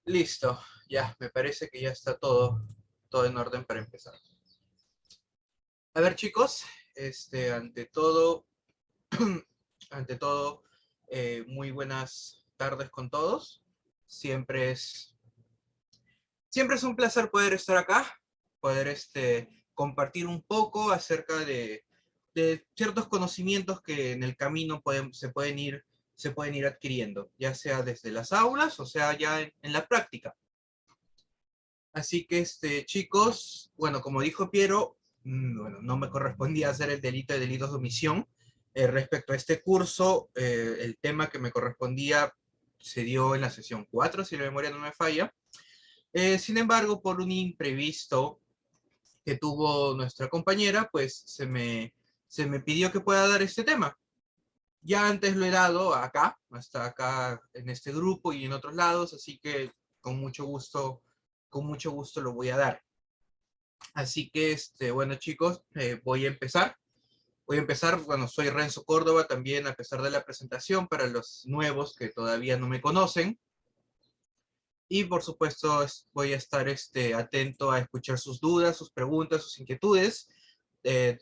Listo, ya, me parece que ya está todo en orden para empezar. A ver, chicos, ante todo, ante todo, muy buenas tardes con todos. Siempre es, siempre es un placer poder estar acá, poder compartir un poco acerca de ciertos conocimientos que en el camino se pueden ir adquiriendo, ya sea desde las aulas o sea ya en la práctica. Así que, chicos, bueno, como dijo Piero, bueno, no me correspondía hacer el delito de delitos de omisión. Respecto a este curso, el tema que me correspondía se dio en la sesión 4, si la memoria no me falla. Sin embargo, por un imprevisto que tuvo nuestra compañera, pues se me pidió que pueda dar este tema. Ya antes lo he dado acá, hasta acá en este grupo y en otros lados, así que con mucho gusto lo voy a dar. Así que, bueno, chicos, voy a empezar. Voy a empezar, bueno, soy Renzo Córdoba también, a pesar de la presentación, para los nuevos que todavía no me conocen. Y por supuesto, voy a estar atento a escuchar sus dudas, sus preguntas, sus inquietudes.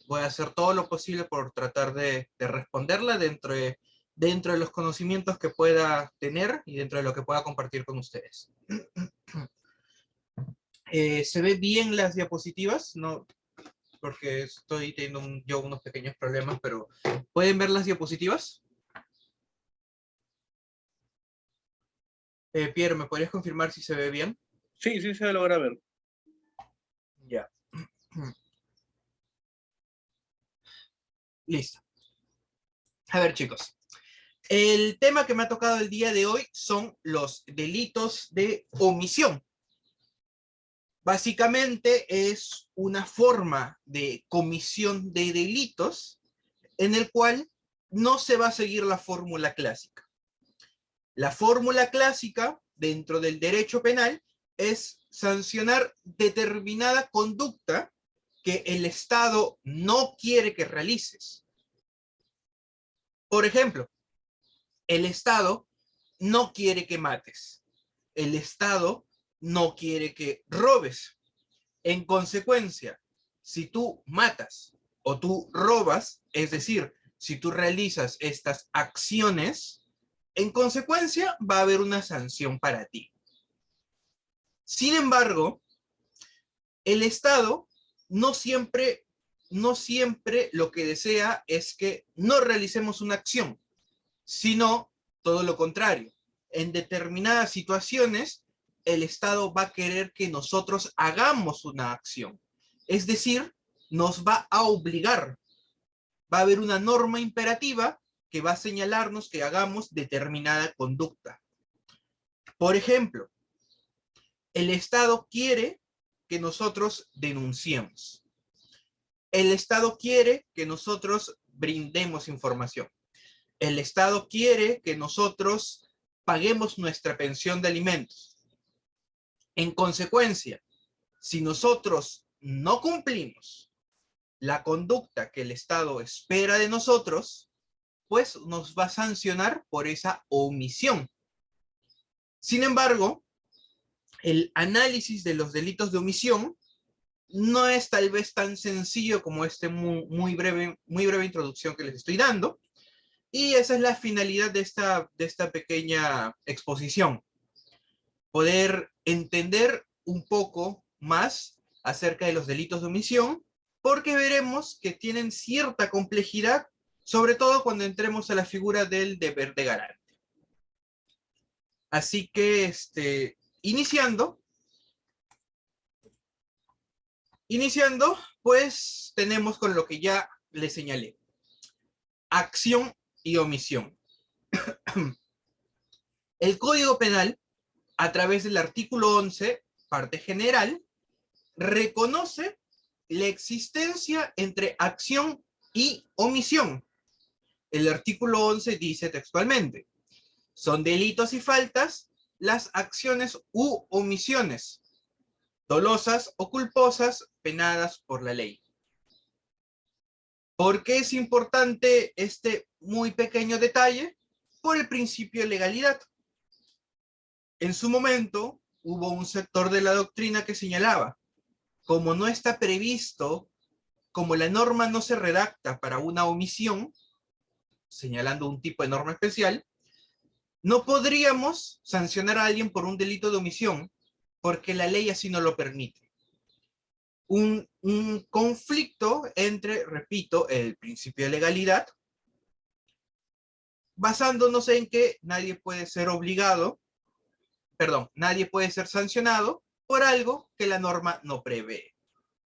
Voy a hacer todo lo posible por tratar de responderla dentro de los conocimientos que pueda tener y dentro de lo que pueda compartir con ustedes. ¿Se ve bien las diapositivas? No, porque estoy teniendo yo unos pequeños problemas, pero ¿pueden ver las diapositivas? Pierre, ¿me podrías confirmar si se ve bien? Sí, sí se logra ver. Ya. Listo. A ver, chicos. El tema que me ha tocado el día de hoy son los delitos de omisión. Básicamente es una forma de comisión de delitos en el cual no se va a seguir la fórmula clásica. La fórmula clásica dentro del derecho penal es sancionar determinada conducta que el Estado no quiere que realices. Por ejemplo, el Estado no quiere que mates. El Estado no quiere que robes. En consecuencia, si tú matas o tú robas, es decir, si tú realizas estas acciones, en consecuencia va a haber una sanción para ti. Sin embargo, el Estado no siempre lo que desea es que no realicemos una acción, sino todo lo contrario. En determinadas situaciones, el Estado va a querer que nosotros hagamos una acción. Es decir, nos va a obligar. Va a haber una norma imperativa que va a señalarnos que hagamos determinada conducta. Por ejemplo, el Estado quiere que nosotros denunciemos. El Estado quiere que nosotros brindemos información. El Estado quiere que nosotros paguemos nuestra pensión de alimentos. En consecuencia, si nosotros no cumplimos la conducta que el Estado espera de nosotros, pues nos va a sancionar por esa omisión. Sin embargo, el análisis de los delitos de omisión no es tal vez tan sencillo como muy breve introducción que les estoy dando, y esa es la finalidad de esta pequeña exposición. Poder entender un poco más acerca de los delitos de omisión, porque veremos que tienen cierta complejidad, sobre todo cuando entremos a la figura del deber de garante. Así que, iniciando, pues tenemos con lo que ya les señalé. Acción y omisión. El Código Penal, a través del artículo 11, parte general, reconoce la existencia entre acción y omisión. El artículo 11 dice textualmente: son delitos y faltas las acciones u omisiones, dolosas o culposas, penadas por la ley. ¿Por qué es importante este muy pequeño detalle? Por el principio de legalidad. En su momento, hubo un sector de la doctrina que señalaba, como no está previsto, como la norma no se redacta para una omisión, señalando un tipo de norma especial, no podríamos sancionar a alguien por un delito de omisión, porque la ley así no lo permite. Un conflicto entre, repito, el principio de legalidad, basándonos en que nadie puede ser nadie puede ser sancionado por algo que la norma no prevé.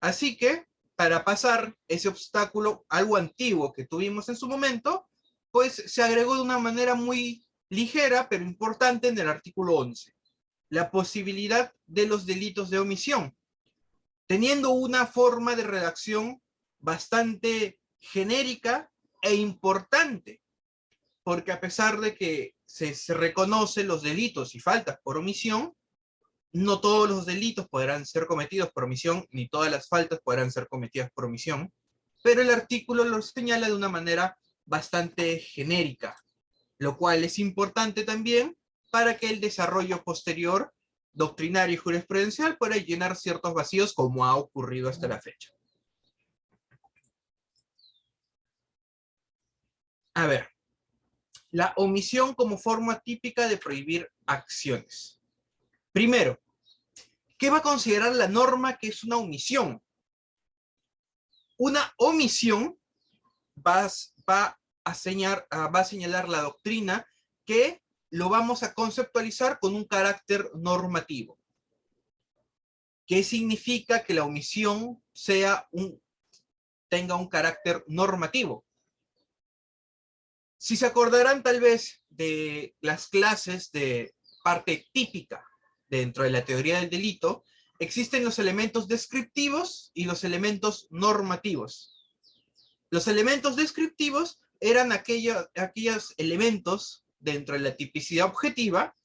Así que, para pasar ese obstáculo, algo antiguo que tuvimos en su momento, pues se agregó de una manera muy ligera, pero importante en el artículo 11. La posibilidad de los delitos de omisión, teniendo una forma de redacción bastante genérica e importante, porque a pesar de que se reconocen los delitos y faltas por omisión, no todos los delitos podrán ser cometidos por omisión, ni todas las faltas podrán ser cometidas por omisión, pero el artículo lo señala de una manera bastante genérica, lo cual es importante también para que el desarrollo posterior, doctrinario y jurisprudencial, pueda llenar ciertos vacíos como ha ocurrido hasta la fecha. A ver, la omisión como forma típica de prohibir acciones. Primero, ¿qué va a considerar la norma que es una omisión? Una omisión va a señalar la doctrina que lo vamos a conceptualizar con un carácter normativo. ¿Qué significa que la omisión tenga un carácter normativo? Si se acordarán tal vez de las clases de parte típica dentro de la teoría del delito, existen los elementos descriptivos y los elementos normativos. Los elementos descriptivos eran aquellos elementos dentro de la tipicidad objetiva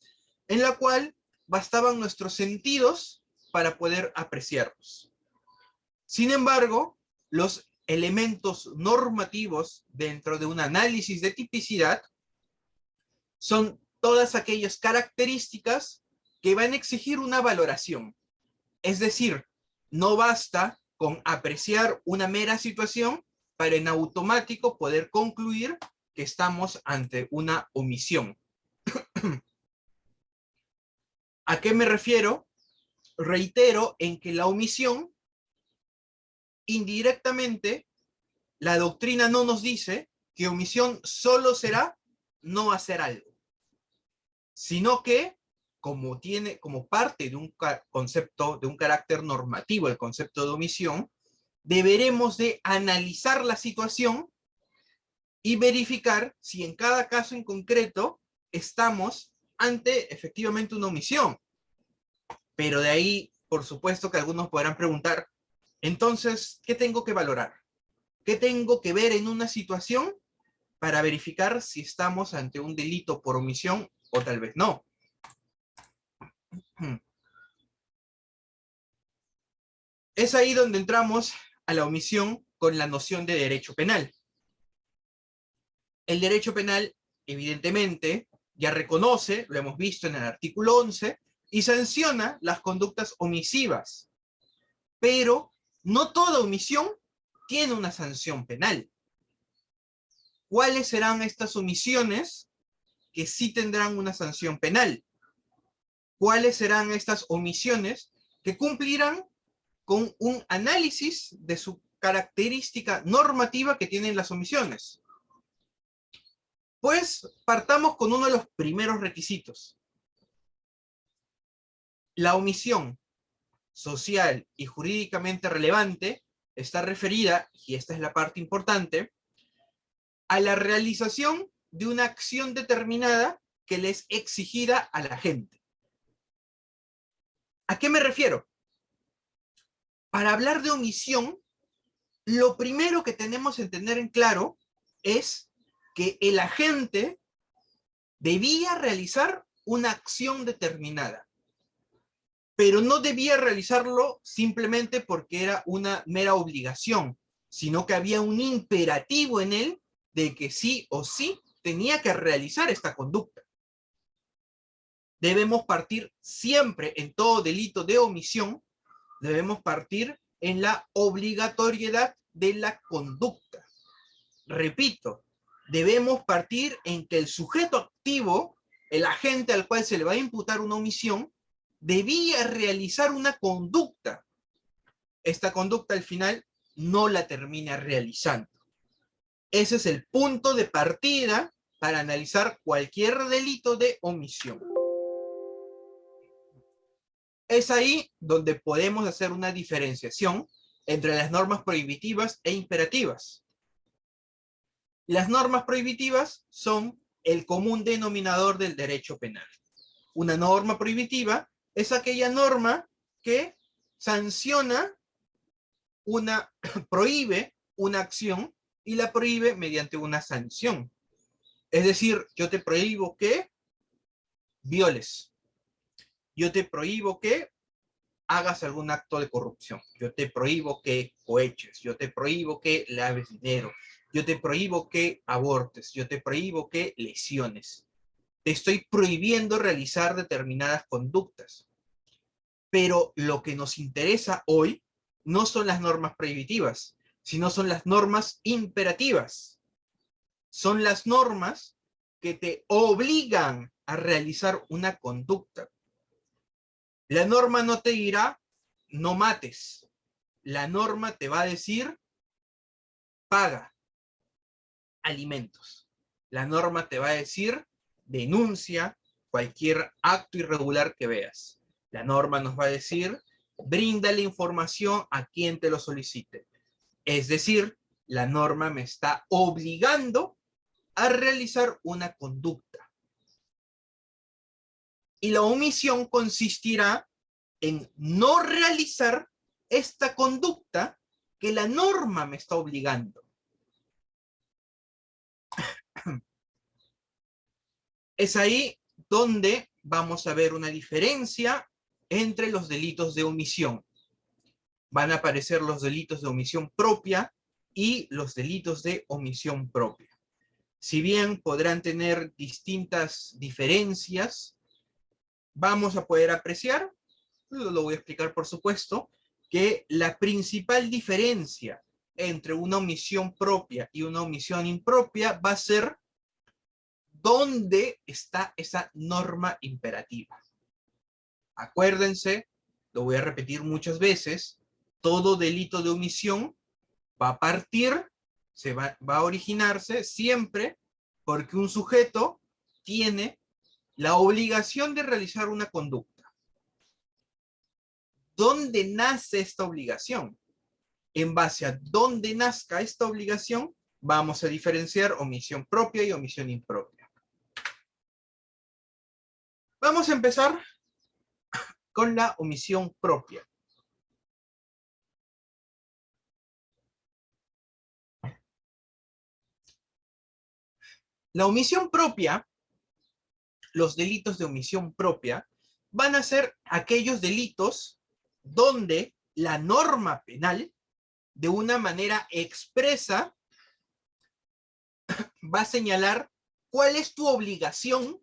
en la cual bastaban nuestros sentidos para poder apreciarlos. Sin embargo, los elementos normativos dentro de un análisis de tipicidad son todas aquellas características que van a exigir una valoración. Es decir, no basta con apreciar una mera situación para en automático poder concluir que estamos ante una omisión. ¿A qué me refiero? Reitero en que la omisión, indirectamente, la doctrina no nos dice que omisión solo será no hacer algo, sino que como parte de un concepto, de un carácter normativo, el concepto de omisión, deberemos de analizar la situación y verificar si en cada caso en concreto estamos ante efectivamente una omisión. Pero de ahí, por supuesto que algunos podrán preguntar, entonces, ¿qué tengo que valorar? ¿Qué tengo que ver en una situación para verificar si estamos ante un delito por omisión o tal vez no? Es ahí donde entramos a la omisión con la noción de derecho penal. El derecho penal, evidentemente, ya reconoce, lo hemos visto en el artículo 11, y sanciona las conductas omisivas. Pero no toda omisión tiene una sanción penal. ¿Cuáles serán estas omisiones que sí tendrán una sanción penal? ¿Cuáles serán estas omisiones que cumplirán con un análisis de su característica normativa que tienen las omisiones? Pues partamos con uno de los primeros requisitos. La omisión social y jurídicamente relevante está referida, y esta es la parte importante, a la realización de una acción determinada que le es exigida a la gente. ¿A qué me refiero? Para hablar de omisión, lo primero que tenemos que tener en claro es que el agente debía realizar una acción determinada, pero no debía realizarlo simplemente porque era una mera obligación, sino que había un imperativo en él de que sí o sí tenía que realizar esta conducta. Debemos partir siempre en todo delito de omisión, debemos partir en la obligatoriedad de la conducta. Repito, debemos partir en que el sujeto activo, el agente al cual se le va a imputar una omisión, debía realizar una conducta. Esta conducta al final no la termina realizando. Ese es el punto de partida para analizar cualquier delito de omisión. Es ahí donde podemos hacer una diferenciación entre las normas prohibitivas e imperativas. Las normas prohibitivas son el común denominador del derecho penal. Una norma prohibitiva es aquella norma que sanciona prohíbe una acción y la prohíbe mediante una sanción. Es decir, yo te prohíbo que violes. Yo te prohíbo que hagas algún acto de corrupción. Yo te prohíbo que coheches. Yo te prohíbo que laves dinero. Yo te prohíbo que abortes. Yo te prohíbo que lesiones. Te estoy prohibiendo realizar determinadas conductas. Pero lo que nos interesa hoy no son las normas prohibitivas, sino son las normas imperativas. Son las normas que te obligan a realizar una conducta. La norma no te dirá, no mates. La norma te va a decir, paga alimentos. La norma te va a decir, denuncia cualquier acto irregular que veas. La norma nos va a decir, brinda la información a quien te lo solicite. Es decir, la norma me está obligando a realizar una conducta. Y la omisión consistirá en no realizar esta conducta que la norma me está obligando. Es ahí donde vamos a ver una diferencia entre los delitos de omisión. Van a aparecer los delitos de omisión propia y los delitos de omisión propia. Si bien podrán tener distintas diferencias, vamos a poder apreciar, lo voy a explicar por supuesto, que la principal diferencia entre una omisión propia y una omisión impropia va a ser dónde está esa norma imperativa. Acuérdense, lo voy a repetir muchas veces, todo delito de omisión va a partir, va a originarse siempre porque un sujeto tiene la obligación de realizar una conducta. ¿Dónde nace esta obligación? En base a dónde nazca esta obligación, vamos a diferenciar omisión propia y omisión impropia. Vamos a empezar con la omisión propia. La omisión propia, los delitos de omisión propia, van a ser aquellos delitos donde la norma penal, de una manera expresa, va a señalar cuál es tu obligación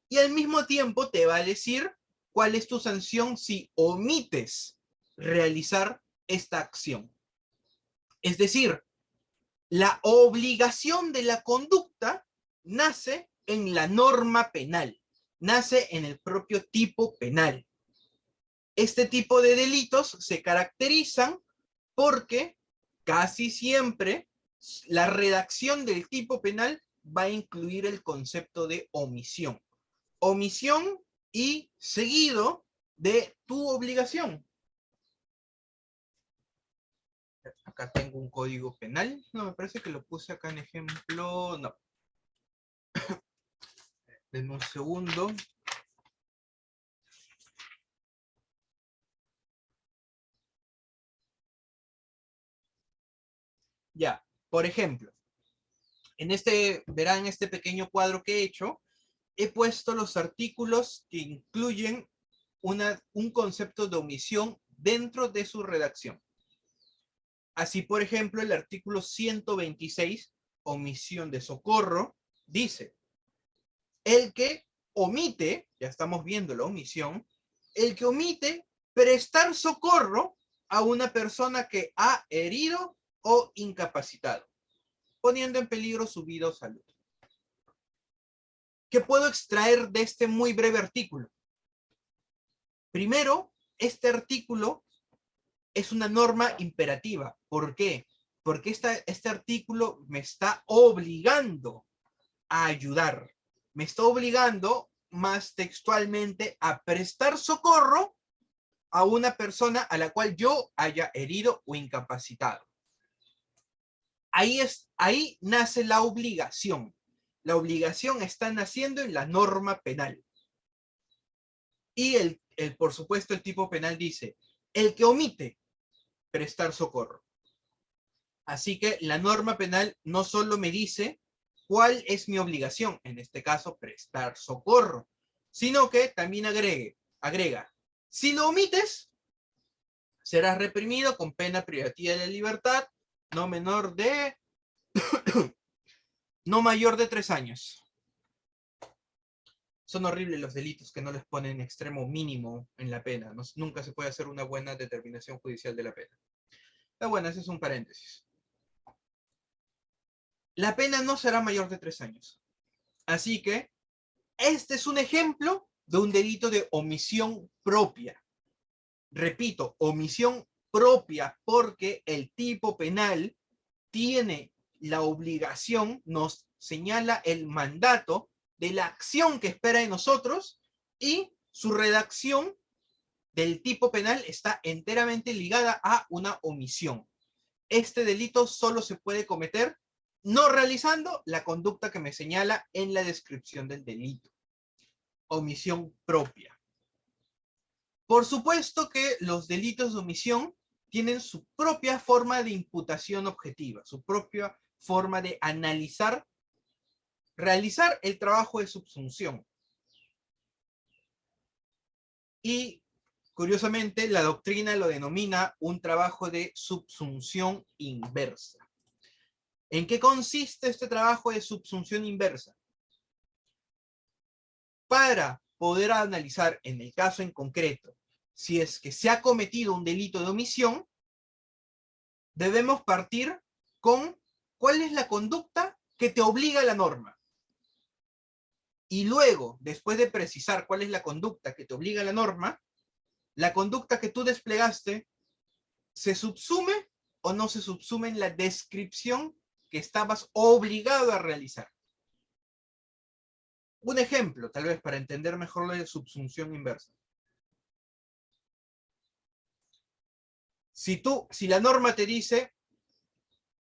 y al mismo tiempo te va a decir cuál es tu sanción si omites realizar esta acción. Es decir, la obligación de la conducta nace en la norma penal, nace en el propio tipo penal. Este tipo de delitos se caracterizan porque casi siempre la redacción del tipo penal va a incluir el concepto de omisión. Omisión y seguido de tu obligación. Acá tengo un código penal. No, me parece que lo puse acá en ejemplo. No. Denme un segundo. Ya, por ejemplo, verán este pequeño cuadro que he hecho, he puesto los artículos que incluyen un concepto de omisión dentro de su redacción. Así, por ejemplo, el artículo 126, omisión de socorro, dice, el que omite, ya estamos viendo la omisión, el que omite prestar socorro a una persona que ha herido o incapacitado, poniendo en peligro su vida o salud. ¿Qué puedo extraer de este muy breve artículo? Primero, este artículo es una norma imperativa. ¿Por qué? Porque este artículo me está obligando a ayudar. Me está obligando más textualmente a prestar socorro a una persona a la cual yo haya herido o incapacitado. Ahí nace la obligación. La obligación está naciendo en la norma penal. Y por supuesto, el tipo penal dice, el que omite prestar socorro. Así que la norma penal no solo me dice cuál es mi obligación, en este caso, prestar socorro, sino que también agrega, si lo omites, serás reprimido con pena privativa de la libertad, no menor de, no mayor de 3 años. Son horribles los delitos que no les ponen extremo mínimo en la pena. Nunca se puede hacer una buena determinación judicial de la pena. Pero bueno, ese es un paréntesis. La pena no será mayor de 3 años. Así que este es un ejemplo de un delito de omisión propia. Repito, omisión propia, porque el tipo penal tiene la obligación, nos señala el mandato de la acción que espera de nosotros, y su redacción del tipo penal está enteramente ligada a una omisión. Este delito solo se puede cometer no realizando la conducta que me señala en la descripción del delito. Omisión propia. Por supuesto que los delitos de omisión tienen su propia forma de imputación objetiva, su propia forma de analizar, realizar el trabajo de subsunción. Y, curiosamente, la doctrina lo denomina un trabajo de subsunción inversa. ¿En qué consiste este trabajo de subsunción inversa? Para poder analizar, en el caso en concreto, si es que se ha cometido un delito de omisión, debemos partir con cuál es la conducta que te obliga a la norma. Y luego, después de precisar cuál es la conducta que te obliga a la norma, la conducta que tú desplegaste, ¿se subsume o no se subsume en la descripción que estabas obligado a realizar? Un ejemplo, tal vez, para entender mejor la subsunción inversa. Si la norma te dice,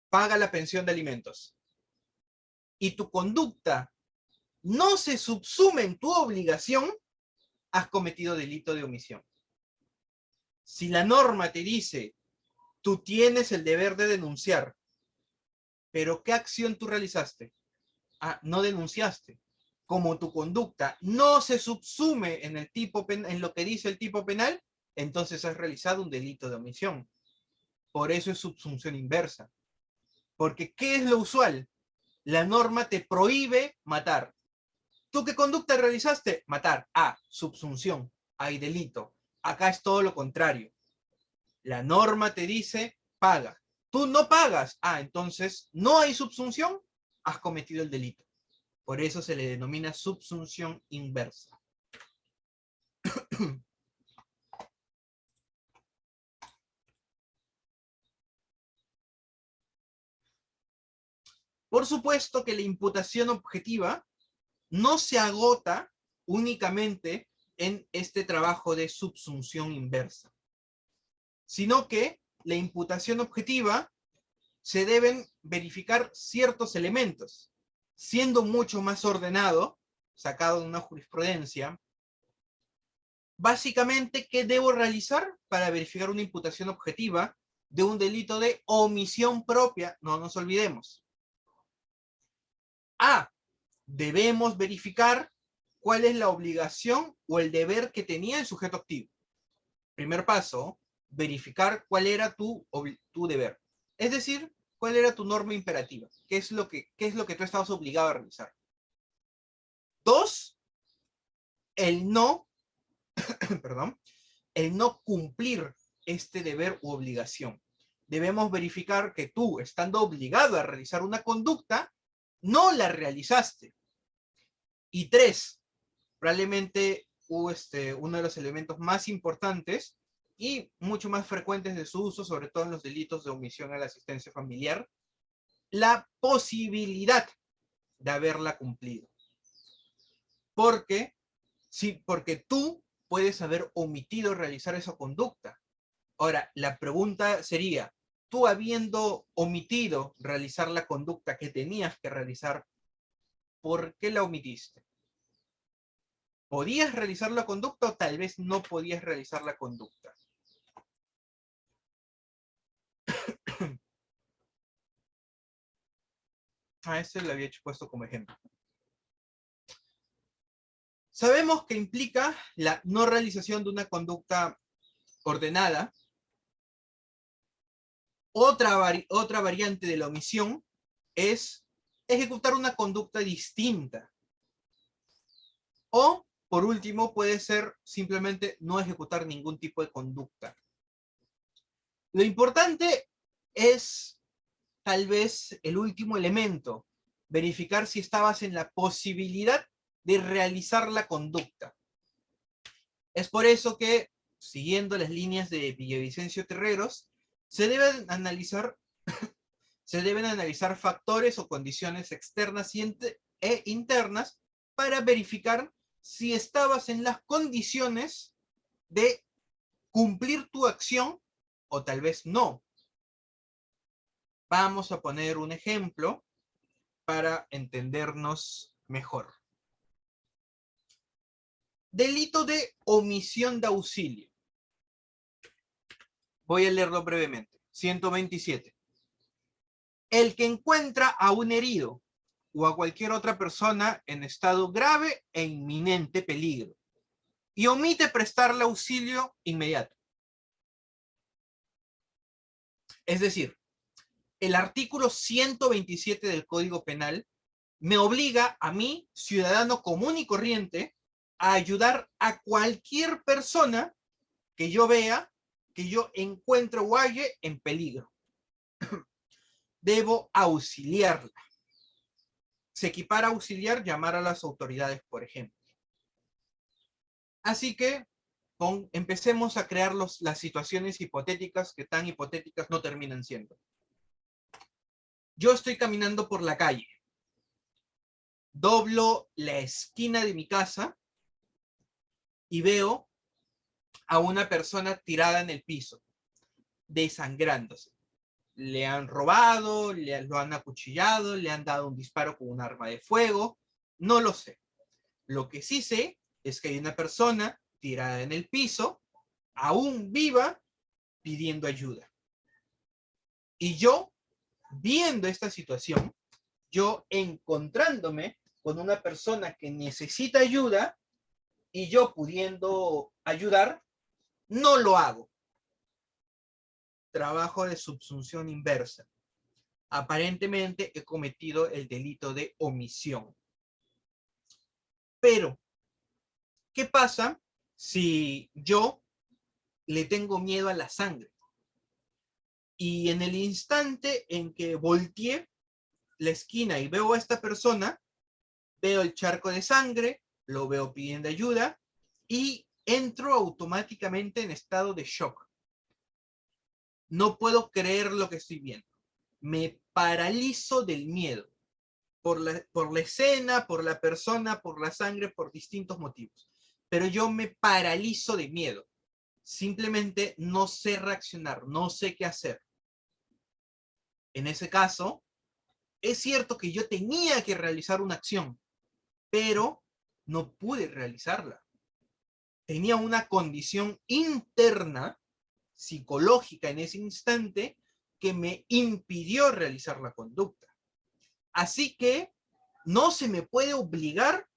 paga la pensión de alimentos, y tu conducta no se subsume en tu obligación, has cometido delito de omisión. Si la norma te dice, tú tienes el deber de denunciar, pero ¿qué acción tú realizaste? Ah, no denunciaste. Como tu conducta no se subsume en lo que dice el tipo penal, entonces has realizado un delito de omisión. Por eso es subsunción inversa. Porque ¿qué es lo usual? La norma te prohíbe matar. ¿Tú qué conducta realizaste? Matar. Ah, subsunción. Hay delito. Acá es todo lo contrario. La norma te dice, paga. Tú no pagas. Ah, entonces no hay subsunción, has cometido el delito. Por eso se le denomina subsunción inversa. Por supuesto que la imputación objetiva no se agota únicamente en este trabajo de subsunción inversa, sino que la imputación objetiva se deben verificar ciertos elementos, siendo mucho más ordenado, sacado de una jurisprudencia. Básicamente, ¿qué debo realizar para verificar una imputación objetiva de un delito de omisión propia? No nos olvidemos. A, debemos verificar cuál es la obligación o el deber que tenía el sujeto activo. Primer paso, verificar cuál era tu deber. Es decir, ¿cuál era tu norma imperativa? ¿Qué es lo que tú estabas obligado a realizar? 2, el no, perdón, el no cumplir este deber u obligación. Debemos verificar que tú, estando obligado a realizar una conducta, no la realizaste. Y 3, probablemente uno de los elementos más importantes y mucho más frecuentes de su uso, sobre todo en los delitos de omisión a la asistencia familiar, la posibilidad de haberla cumplido. Porque tú puedes haber omitido realizar esa conducta. Ahora, la pregunta sería, tú habiendo omitido realizar la conducta que tenías que realizar, ¿por qué la omitiste? ¿Podías realizar la conducta o tal vez no podías realizar la conducta? Este lo había puesto como ejemplo. Sabemos que implica la no realización de una conducta ordenada. Otra variante de la omisión es ejecutar una conducta distinta. O, por último, puede ser simplemente no ejecutar ningún tipo de conducta. Lo importante es, tal vez, el último elemento, verificar si estabas en la posibilidad de realizar la conducta. Es por eso que, siguiendo las líneas de Villavicencio Terreros, se deben analizar factores o condiciones externas e internas para verificar si estabas en las condiciones de cumplir tu acción o tal vez no. Vamos a poner un ejemplo para entendernos mejor. Delito de omisión de auxilio. Voy a leerlo brevemente. 127. El que encuentra a un herido o a cualquier otra persona en estado grave e inminente peligro y omite prestarle auxilio inmediato. Es decir, el artículo 127 del Código Penal me obliga a mí, ciudadano común y corriente, a ayudar a cualquier persona que yo vea, que yo encuentre o halle en peligro. Debo auxiliarla. Se equipara a auxiliar, llamar a las autoridades, por ejemplo. Así que empecemos a crear las situaciones hipotéticas que tan hipotéticas no terminan siendo. Yo estoy caminando por la calle. Doblo la esquina de mi casa y veo a una persona tirada en el piso, desangrándose. Le han robado, lo han acuchillado, le han dado un disparo con un arma de fuego, no lo sé. Lo que sí sé es que hay una persona tirada en el piso, aún viva, pidiendo ayuda. Y yo, viendo esta situación, yo encontrándome con una persona que necesita ayuda y yo pudiendo ayudar, no lo hago. Trabajo de subsunción inversa. Aparentemente he cometido el delito de omisión. Pero, ¿qué pasa si yo le tengo miedo a la sangre? Y en el instante en que volteé la esquina y veo a esta persona, veo el charco de sangre, lo veo pidiendo ayuda y entro automáticamente en estado de shock. No puedo creer lo que estoy viendo. Me paralizo del miedo. Por la escena, por la persona, por la sangre, por distintos motivos. Pero yo me paralizo de miedo. Simplemente no sé reaccionar, no sé qué hacer. En ese caso, es cierto que yo tenía que realizar una acción, pero no pude realizarla. Tenía una condición interna, psicológica en ese instante, que me impidió realizar la conducta. Así que no se me puede obligar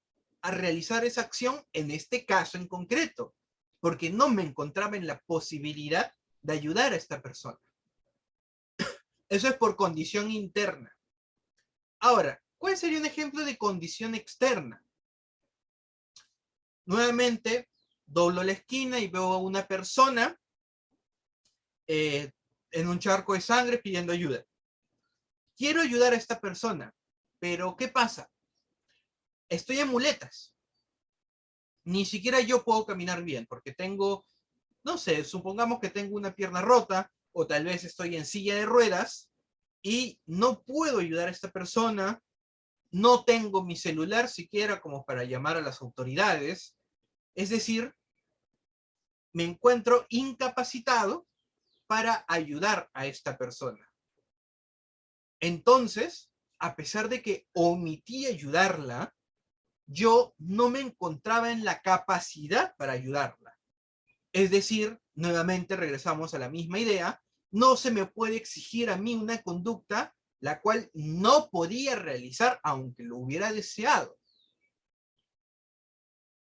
a realizar esa acción en este caso en concreto, porque no me encontraba en la posibilidad de ayudar a esta persona. Eso es por condición interna. Ahora, ¿cuál sería un ejemplo de condición externa? Nuevamente, doblo la esquina y veo a una persona en un charco de sangre pidiendo ayuda. Quiero ayudar a esta persona, pero ¿qué pasa? Estoy en muletas. Ni siquiera yo puedo caminar bien porque tengo, no sé, supongamos que tengo una pierna rota o tal vez estoy en silla de ruedas y no puedo ayudar a esta persona. No tengo mi celular siquiera como para llamar a las autoridades. Es decir, me encuentro incapacitado para ayudar a esta persona. Entonces, a pesar de que omití ayudarla, yo no me encontraba en la capacidad para ayudarla. Es decir, nuevamente regresamos a la misma idea, no se me puede exigir a mí una conducta la cual no podía realizar aunque lo hubiera deseado.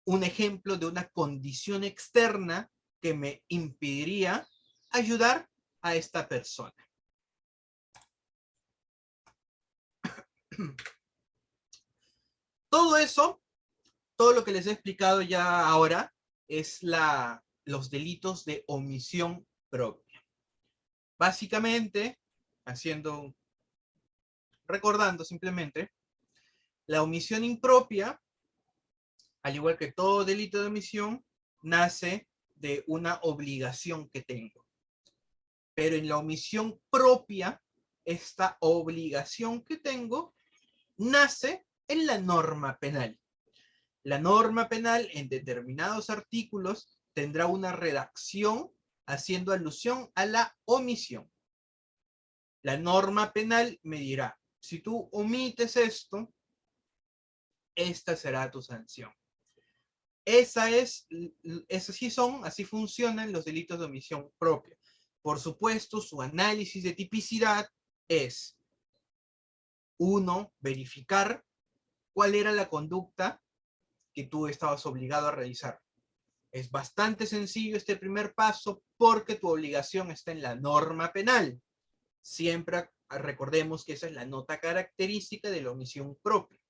Un ejemplo de una condición externa que me impediría ayudar a esta persona. Todo eso, todo lo que les he explicado ya ahora, es los delitos de omisión propia. Básicamente, recordando simplemente, la omisión impropia, al igual que todo delito de omisión, nace de una obligación que tengo. Pero en la omisión propia, esta obligación que tengo nace en la norma penal. La norma penal en determinados artículos tendrá una redacción haciendo alusión a la omisión. La norma penal me dirá, si tú omites esto, esta será tu sanción. Así funcionan los delitos de omisión propia. Por supuesto, su análisis de tipicidad es, uno, verificar cuál era la conducta que tú estabas obligado a realizar. Es bastante sencillo este primer paso porque tu obligación está en la norma penal. Siempre recordemos que esa es la nota característica de la omisión propia.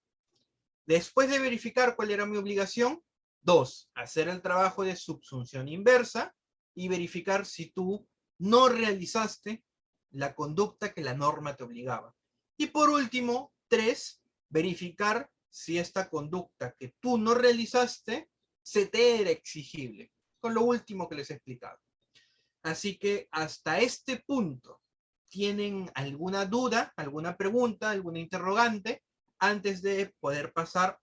Después de verificar cuál era mi obligación, 2, hacer el trabajo de subsunción inversa y verificar si tú no realizaste la conducta que la norma te obligaba. Y por último, 3, verificar si esta conducta que tú no realizaste se te era exigible, con lo último que les he explicado. Así que hasta este punto, ¿tienen alguna duda, alguna pregunta, alguna interrogante antes de poder pasar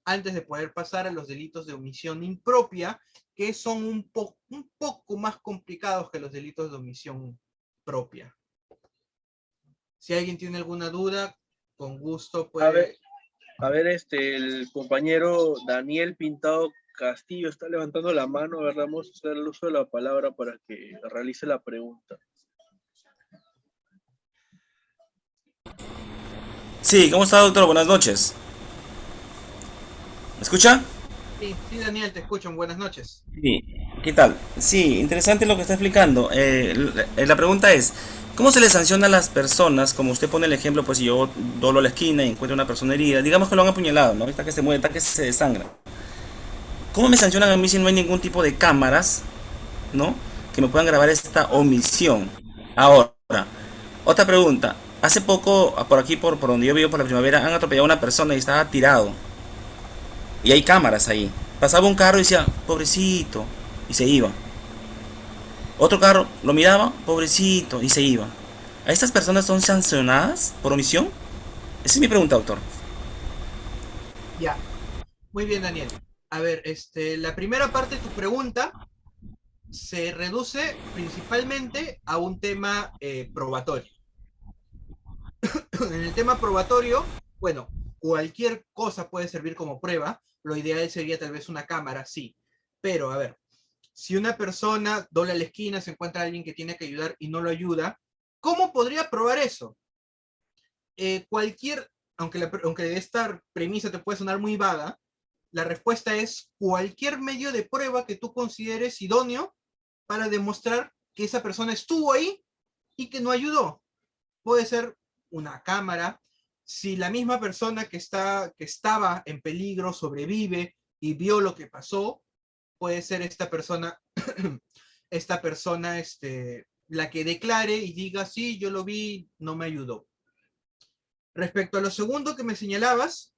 a los delitos de omisión impropia, que son un poco más complicados que los delitos de omisión propia? Si alguien tiene alguna duda, con gusto puede... A ver, el compañero Daniel Pintado Castillo está levantando la mano. A ver, vamos a hacer el uso de la palabra para que realice la pregunta. Sí, ¿cómo está, doctor? Buenas noches. ¿Me escucha? Sí, Daniel, te escucho. Buenas noches. Sí. ¿Qué tal? Sí, interesante lo que está explicando. La pregunta es, ¿cómo se le sanciona a las personas? Como usted pone el ejemplo, pues si yo doblo la esquina y encuentro una persona herida, digamos que lo han apuñalado, ¿no? Está que se mueve, está que se desangra. ¿Cómo me sancionan a mí si no hay ningún tipo de cámaras, ¿no? Que me puedan grabar esta omisión? Ahora, otra pregunta. Hace poco, por aquí, por donde yo vivo, por la primavera, han atropellado a una persona y estaba tirado. Y hay cámaras ahí. Pasaba un carro y decía, pobrecito, y se iba. Otro carro lo miraba, pobrecito, y se iba. ¿A estas personas son sancionadas por omisión? Esa es mi pregunta, doctor. Ya, muy bien, Daniel. A ver, la primera parte de tu pregunta se reduce principalmente a un tema probatorio. En el tema probatorio, bueno, cualquier cosa puede servir como prueba. Lo ideal sería tal vez una cámara, sí. Pero, a ver, si una persona dobla la esquina, se encuentra alguien que tiene que ayudar y no lo ayuda, ¿cómo podría probar eso? Aunque esta premisa te puede sonar muy vaga, la respuesta es cualquier medio de prueba que tú consideres idóneo para demostrar que esa persona estuvo ahí y que no ayudó. puede ser una cámara. Si la misma persona que estaba en peligro sobrevive y vio lo que pasó, puede ser esta persona, la que declare y diga, sí, yo lo vi, no me ayudó. Respecto a lo segundo que me señalabas,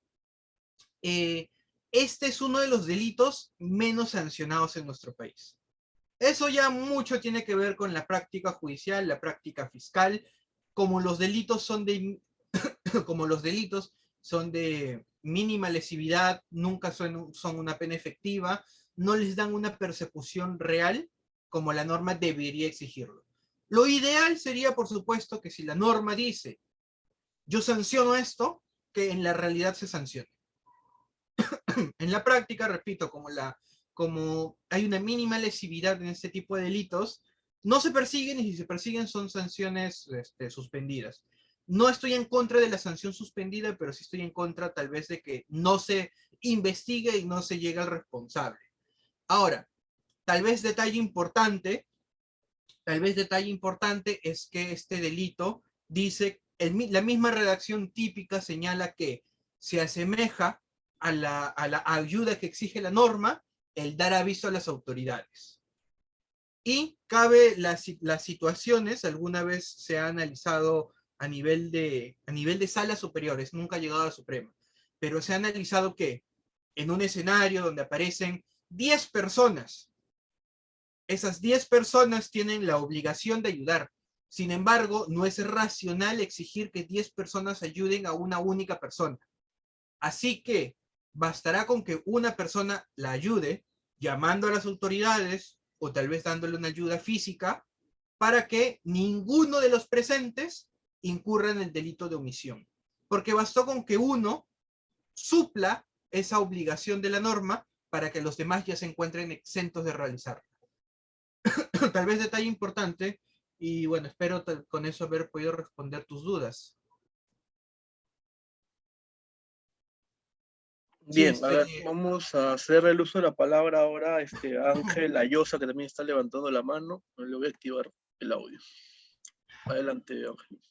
este es uno de los delitos menos sancionados en nuestro país. Eso ya mucho tiene que ver con la práctica judicial, la práctica fiscal, como los delitos son de, como los delitos son de mínima lesividad, nunca son una pena efectiva, no les dan una persecución real como la norma debería exigirlo. Lo ideal sería, por supuesto, que si la norma dice, yo sanciono esto, que en la realidad se sancione. En la práctica, repito, como hay una mínima lesividad en este tipo de delitos, no se persiguen, y si se persiguen son sanciones suspendidas. No estoy en contra de la sanción suspendida, pero sí estoy en contra tal vez de que no se investigue y no se llegue al responsable. Ahora, tal vez detalle importante es que este delito dice, la misma redacción típica señala que se asemeja a la ayuda que exige la norma el dar aviso a las autoridades. Y cabe las situaciones, alguna vez se ha analizado a nivel de salas superiores, nunca ha llegado a la Suprema, pero se ha analizado que en un escenario donde aparecen 10 personas, esas 10 personas tienen la obligación de ayudar. Sin embargo, no es racional exigir que 10 personas ayuden a una única persona. Así que bastará con que una persona la ayude, llamando a las autoridades o tal vez dándole una ayuda física, para que ninguno de los presentes incurra en el delito de omisión. Porque bastó con que uno supla esa obligación de la norma para que los demás ya se encuentren exentos de realizarla. Tal vez detalle importante, y bueno, espero con eso haber podido responder tus dudas. Sí, Bien, a ver, vamos a hacer el uso de la palabra ahora Ángel Ayosa, que también está levantando la mano. Le voy a activar el audio. Adelante, Ángel.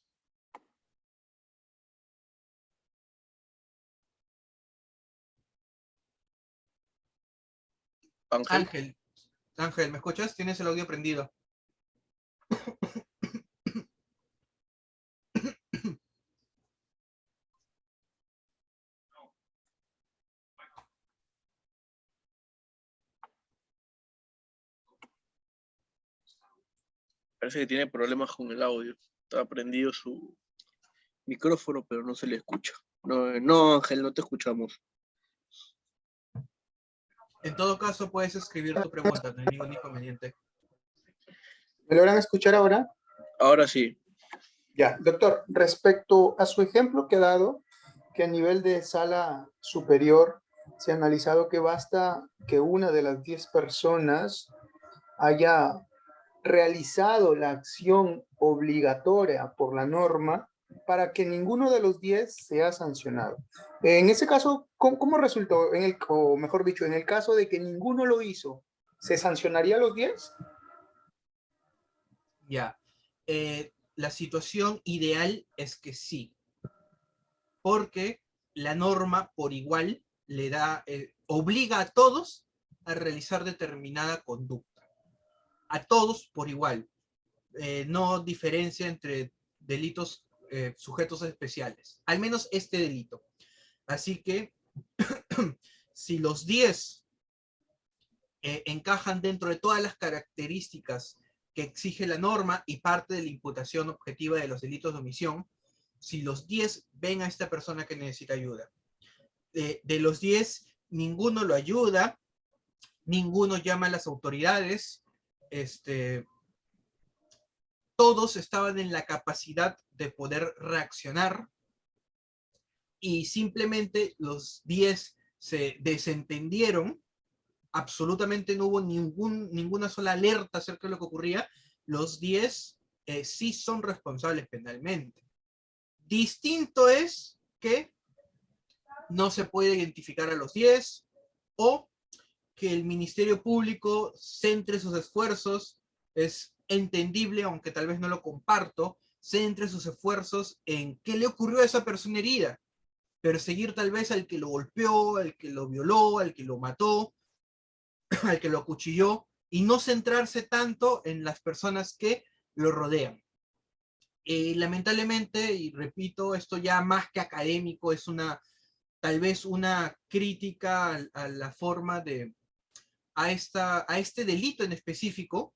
Ángel, ¿me escuchas? Tienes el audio prendido. Parece que tiene problemas con el audio. Está prendido su micrófono, pero no se le escucha. No, Ángel, no te escuchamos. En todo caso, puedes escribir tu pregunta, no hay ningún inconveniente. ¿Me logran escuchar ahora? Ahora sí. Ya, doctor, respecto a su ejemplo que ha dado, que a nivel de sala superior se ha analizado que basta que una de las 10 personas haya realizado la acción obligatoria por la norma para que ninguno de los 10 sea sancionado. En ese caso, ¿cómo resultó? O mejor dicho, en el caso de que ninguno lo hizo, ¿se sancionaría a los 10? Ya. La situación ideal es que sí, porque la norma por igual le da, obliga a todos a realizar determinada conducta. A todos por igual. No diferencia entre delitos sujetos especiales. Al menos este delito. Así que si los 10 encajan dentro de todas las características que exige la norma y parte de la imputación objetiva de los delitos de omisión, si los 10 ven a esta persona que necesita ayuda, de los 10, ninguno lo ayuda, ninguno llama a las autoridades, todos estaban en la capacidad de poder reaccionar y simplemente los 10 se desentendieron, absolutamente no hubo ninguna sola alerta acerca de lo que ocurría, los 10 sí son responsables penalmente. Distinto es que no se puede identificar a los 10 o que el Ministerio Público centre sus esfuerzos. Es entendible, aunque tal vez no lo comparto, centre sus esfuerzos en qué le ocurrió a esa persona herida, perseguir tal vez al que lo golpeó, al que lo violó, al que lo mató, al que lo acuchilló, y no centrarse tanto en las personas que lo rodean. Lamentablemente, y repito, esto ya más que académico, es tal vez una crítica a la forma a este delito en específico.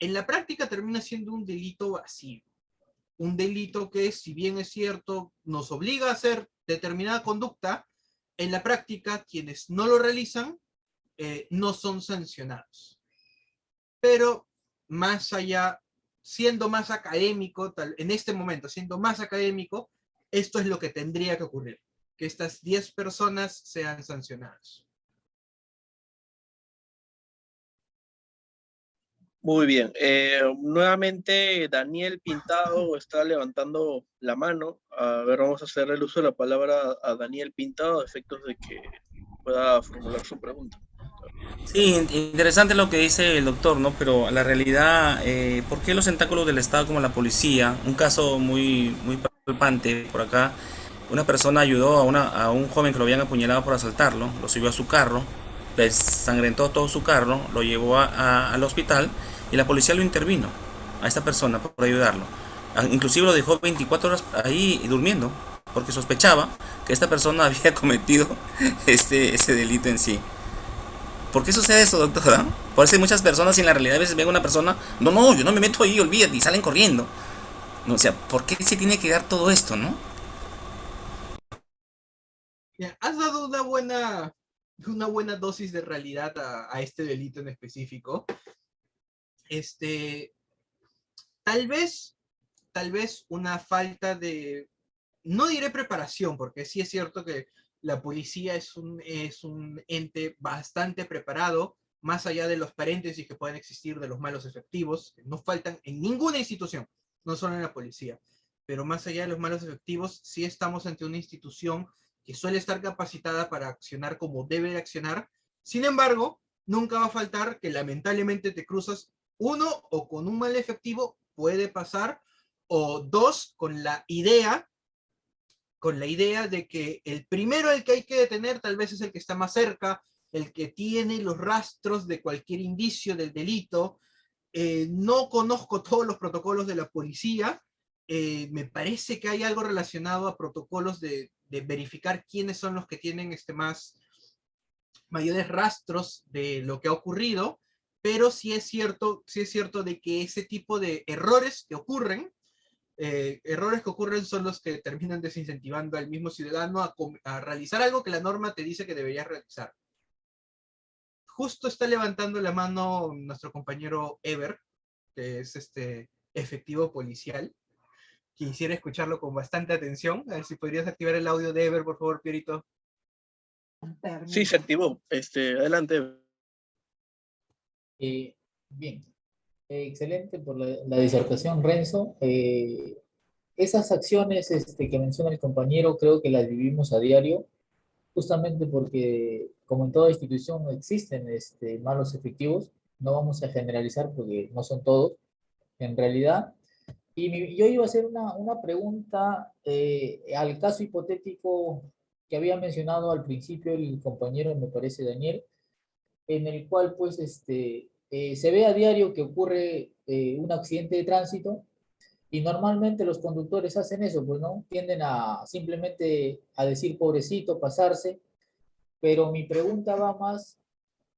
En la práctica termina siendo un delito vacío. Un delito que, si bien es cierto, nos obliga a hacer determinada conducta, en la práctica quienes no lo realizan no son sancionados. Pero más allá, siendo más académico, en este momento, siendo más académico, esto es lo que tendría que ocurrir, que estas 10 personas sean sancionadas. Muy bien. Nuevamente Daniel Pintado está levantando la mano. A ver, vamos a hacer el uso de la palabra a Daniel Pintado a efectos de que pueda formular su pregunta. Sí, interesante lo que dice el doctor, ¿no? Pero la realidad, ¿por qué los tentáculos del Estado como la policía? Un caso muy palpante por acá. Una persona ayudó a un joven que lo habían apuñalado por asaltarlo, lo subió a su carro, le ensangrentó todo su carro, lo llevó al hospital y la policía lo intervino a esta persona por ayudarlo. Inclusive lo dejó 24 horas ahí durmiendo, porque sospechaba que esta persona había cometido ese delito en sí. ¿Por qué sucede eso, doctora? Por eso hay muchas personas y en la realidad a veces ven a una persona, no, yo no me meto ahí, olvídate, y salen corriendo. No, o sea, ¿por qué se tiene que dar todo esto, no? Ya, has dado una buena dosis de realidad a este delito en específico. Tal vez una falta de, no diré preparación, porque sí es cierto que la policía es un ente bastante preparado, más allá de los paréntesis que pueden existir de los malos efectivos, que no faltan en ninguna institución, no solo en la policía, pero más allá de los malos efectivos, sí estamos ante una institución que suele estar capacitada para accionar como debe de accionar. Sin embargo, nunca va a faltar que lamentablemente te cruzas, uno, o con un mal efectivo, puede pasar, o dos, con la idea de que el primero al que hay que detener tal vez es el que está más cerca, el que tiene los rastros de cualquier indicio del delito. No conozco todos los protocolos de la policía. Me parece que hay algo relacionado a protocolos de verificar quiénes son los que tienen mayores rastros de lo que ha ocurrido, pero sí es cierto de que ese tipo de errores que ocurren son los que terminan desincentivando al mismo ciudadano a realizar algo que la norma te dice que deberías realizar. Justo está levantando la mano nuestro compañero Ever, que es efectivo policial. Quisiera escucharlo con bastante atención. A ver si podrías activar el audio de Ever, por favor, Pierito. Sí, se activó. Adelante. Bien, excelente por la disertación, Renzo. Esas acciones que menciona el compañero creo que las vivimos a diario, justamente porque como en toda institución existen malos efectivos, no vamos a generalizar porque no son todos en realidad. Y yo iba a hacer una pregunta al caso hipotético que había mencionado al principio el compañero, me parece Daniel, en el cual pues se ve a diario que ocurre un accidente de tránsito y normalmente los conductores hacen eso, pues no, tienden a simplemente a decir pobrecito, pasarse, pero mi pregunta va más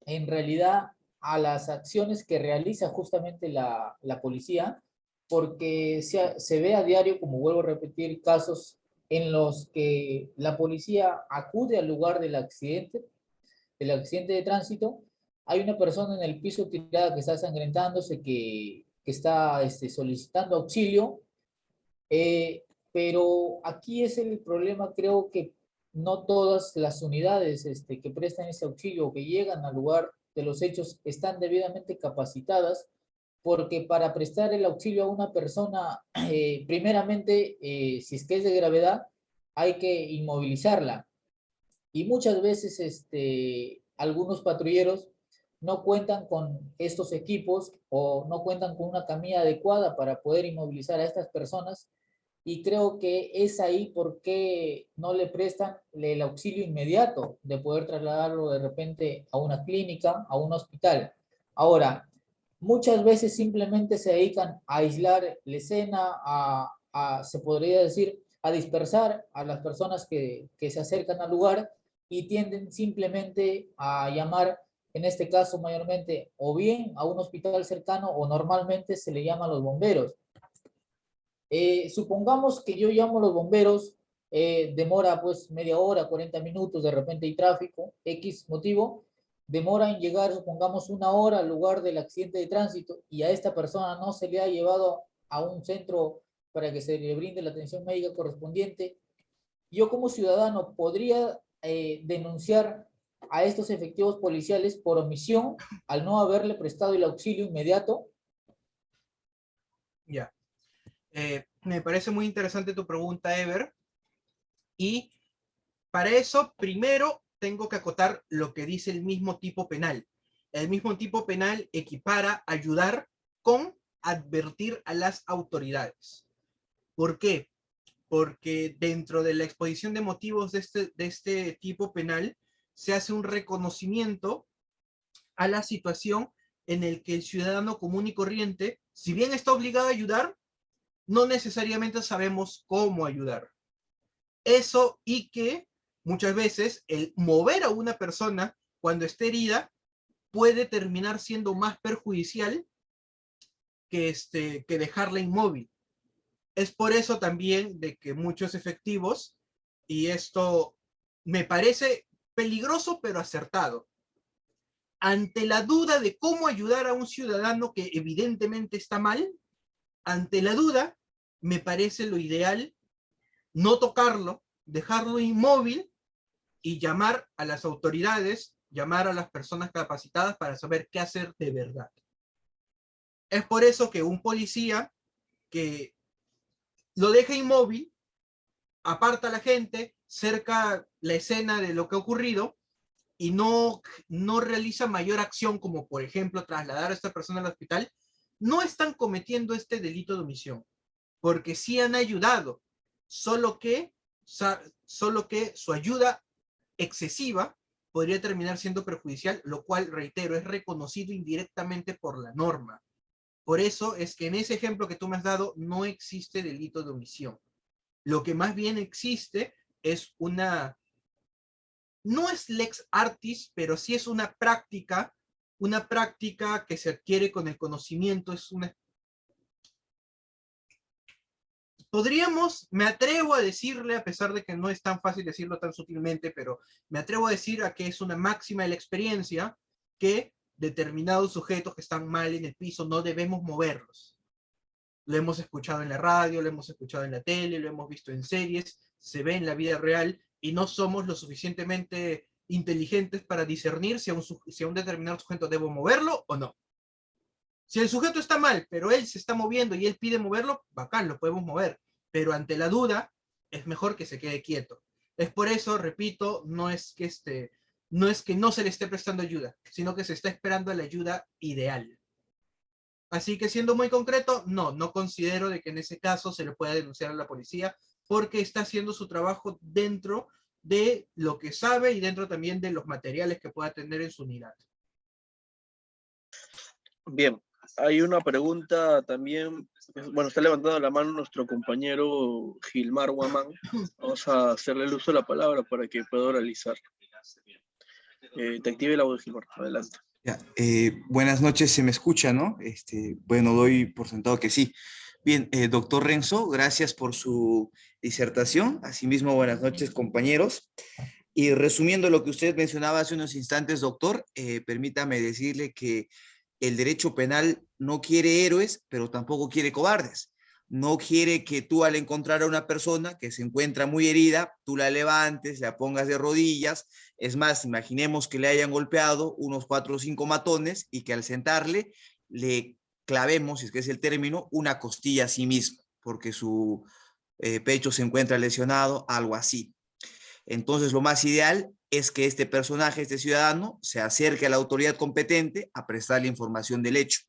en realidad a las acciones que realiza justamente la policía, porque se ve a diario, como vuelvo a repetir, casos en los que la policía acude al lugar del accidente de tránsito, hay una persona en el piso tirada que está sangrentándose, que está solicitando auxilio, pero aquí es el problema, creo que no todas las unidades que prestan ese auxilio o que llegan al lugar de los hechos están debidamente capacitadas, porque para prestar el auxilio a una persona, primeramente, si es que es de gravedad, hay que inmovilizarla. Y muchas veces algunos patrulleros no cuentan con estos equipos o no cuentan con una camilla adecuada para poder inmovilizar a estas personas. Y creo que es ahí porque no le prestan el auxilio inmediato de poder trasladarlo de repente a una clínica, a un hospital. Ahora, muchas veces simplemente se dedican a aislar la escena, se podría decir, a dispersar a las personas que se acercan al lugar y tienden simplemente a llamar, en este caso mayormente, o bien a un hospital cercano o normalmente se le llama a los bomberos. Supongamos que yo llamo a los bomberos, demora pues media hora, 40 minutos, de repente hay tráfico, X motivo, demora en llegar, supongamos una hora al lugar del accidente de tránsito y a esta persona no se le ha llevado a un centro para que se le brinde la atención médica correspondiente. Yo como ciudadano podría denunciar a estos efectivos policiales por omisión al no haberle prestado el auxilio inmediato. Ya. Me parece muy interesante tu pregunta, Ever. Y para eso, primero tengo que acotar lo que dice el mismo tipo penal. El mismo tipo penal equipara ayudar con advertir a las autoridades. ¿Por qué? Porque dentro de la exposición de motivos de este tipo penal se hace un reconocimiento a la situación en el que el ciudadano común y corriente, si bien está obligado a ayudar, no necesariamente sabemos cómo ayudar. Eso, y que muchas veces el mover a una persona cuando esté herida puede terminar siendo más perjudicial que dejarla inmóvil. Es por eso también de que muchos efectivos, y esto me parece peligroso pero acertado, ante la duda de cómo ayudar a un ciudadano que evidentemente está mal, ante la duda, me parece lo ideal no tocarlo, dejarlo inmóvil y llamar a las autoridades, llamar a las personas capacitadas para saber qué hacer de verdad. Es por eso que un policía que lo deja inmóvil, aparta a la gente, cerca la escena de lo que ha ocurrido y no realiza mayor acción, como por ejemplo trasladar a esta persona al hospital, no están cometiendo este delito de omisión, porque sí han ayudado, solo que su ayuda excesiva podría terminar siendo perjudicial, lo cual, reitero, es reconocido indirectamente por la norma. Por eso es que en ese ejemplo que tú me has dado no existe delito de omisión. Lo que más bien existe es no es lex artis, pero sí es una práctica que se adquiere con el conocimiento, me atrevo a decirle, a pesar de que no es tan fácil decirlo tan sutilmente, pero me atrevo a decir a que es una máxima de la experiencia que determinados sujetos que están mal en el piso no debemos moverlos. Lo hemos escuchado en la radio, lo hemos escuchado en la tele, lo hemos visto en series, se ve en la vida real y no somos lo suficientemente inteligentes para discernir si a un determinado sujeto debo moverlo o no. Si el sujeto está mal, pero él se está moviendo y él pide moverlo, bacán, lo podemos mover. Pero ante la duda, es mejor que se quede quieto. Es por eso, repito, no es que no se le esté prestando ayuda, sino que se está esperando la ayuda ideal. Así que siendo muy concreto, no considero de que en ese caso se le pueda denunciar a la policía porque está haciendo su trabajo dentro de lo que sabe y dentro también de los materiales que pueda tener en su unidad. Bien, hay una pregunta también, bueno, está levantando la mano nuestro compañero Gilmar Guamán. Vamos a hacerle el uso de la palabra para que pueda oralizar. Te active la voz, Gilmar, adelante. Ya, buenas noches, se me escucha, ¿no? Bueno, doy por sentado que sí. Bien, doctor Renzo, gracias por su disertación. Asimismo, buenas noches, compañeros. Y resumiendo lo que usted mencionaba hace unos instantes, doctor, permítame decirle que el derecho penal no quiere héroes, pero tampoco quiere cobardes. No quiere que tú, al encontrar a una persona que se encuentra muy herida, tú la levantes, la pongas de rodillas. Es más, imaginemos que le hayan golpeado unos 4 o 5 matones y que al sentarle le clavemos, si es que es el término, una costilla a sí mismo, porque su pecho se encuentra lesionado, algo así. Entonces, lo más ideal es que este personaje, este ciudadano, se acerque a la autoridad competente a prestarle información del hecho.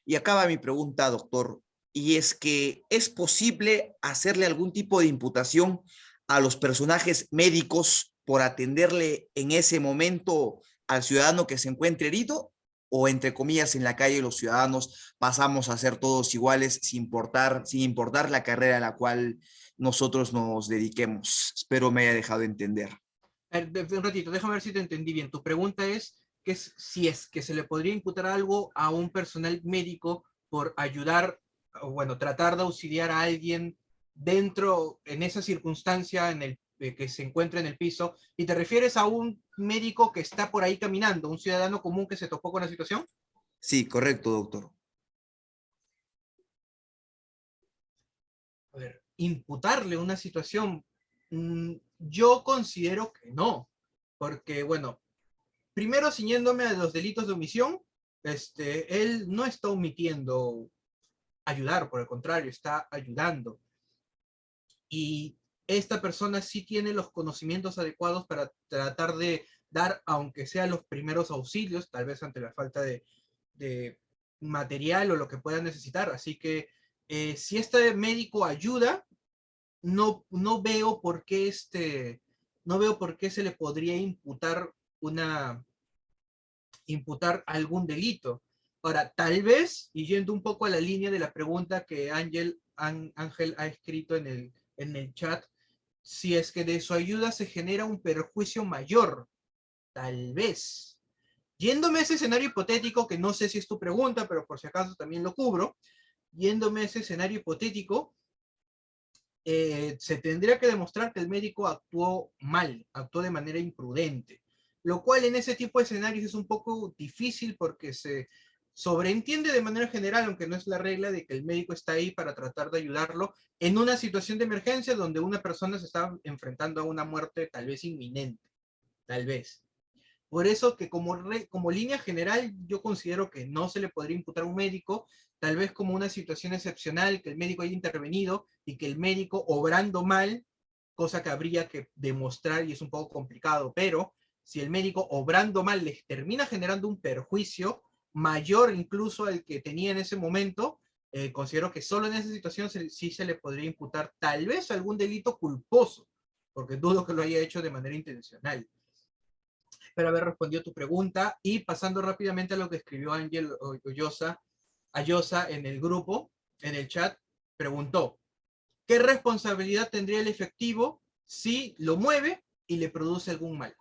Y acaba mi pregunta, doctor, y es que ¿es posible hacerle algún tipo de imputación a los personajes médicos por atenderle en ese momento al ciudadano que se encuentre herido? ¿O entre comillas en la calle los ciudadanos pasamos a ser todos iguales sin importar la carrera a la cual nosotros nos dediquemos? Espero me haya dejado entender. Un ratito, déjame ver si te entendí bien. Tu pregunta es que si es que se le podría imputar algo a un personal médico por ayudar, o bueno, tratar de auxiliar a alguien dentro, en esa circunstancia en el que se encuentra en el piso, y te refieres a un médico que está por ahí caminando, un ciudadano común que se topó con la situación. Sí, correcto, doctor. A ver, imputarle una situación, yo considero que no, porque bueno, primero ciñéndome a los delitos de omisión, él no está omitiendo ayudar, por el contrario, está ayudando. Y esta persona sí tiene los conocimientos adecuados para tratar de dar, aunque sea los primeros auxilios, tal vez ante la falta de material o lo que pueda necesitar. Así que si este médico ayuda, no veo por qué no veo por qué se le podría imputar algún delito. Ahora, tal vez, y yendo un poco a la línea de la pregunta que Ángel ha escrito en el chat, si es que de su ayuda se genera un perjuicio mayor, tal vez. Yéndome a ese escenario hipotético, que no sé si es tu pregunta, pero por si acaso también lo cubro, yéndome a ese escenario hipotético, se tendría que demostrar que el médico actuó mal, actuó de manera imprudente, lo cual en ese tipo de escenarios es un poco difícil porque se sobreentiende de manera general, aunque no es la regla, de que el médico está ahí para tratar de ayudarlo en una situación de emergencia donde una persona se está enfrentando a una muerte tal vez inminente, tal vez. Por eso que como línea general yo considero que no se le podría imputar a un médico, tal vez como una situación excepcional, que el médico haya intervenido y que el médico obrando mal, cosa que habría que demostrar y es un poco complicado, pero si el médico obrando mal les termina generando un perjuicio mayor incluso al que tenía en ese momento, considero que solo en esa situación sí se le podría imputar tal vez algún delito culposo, porque dudo que lo haya hecho de manera intencional. Espero haber respondido tu pregunta, y pasando rápidamente a lo que escribió Ángel Ayosa en el grupo, en el chat, preguntó, ¿qué responsabilidad tendría el efectivo si lo mueve y le produce algún mal?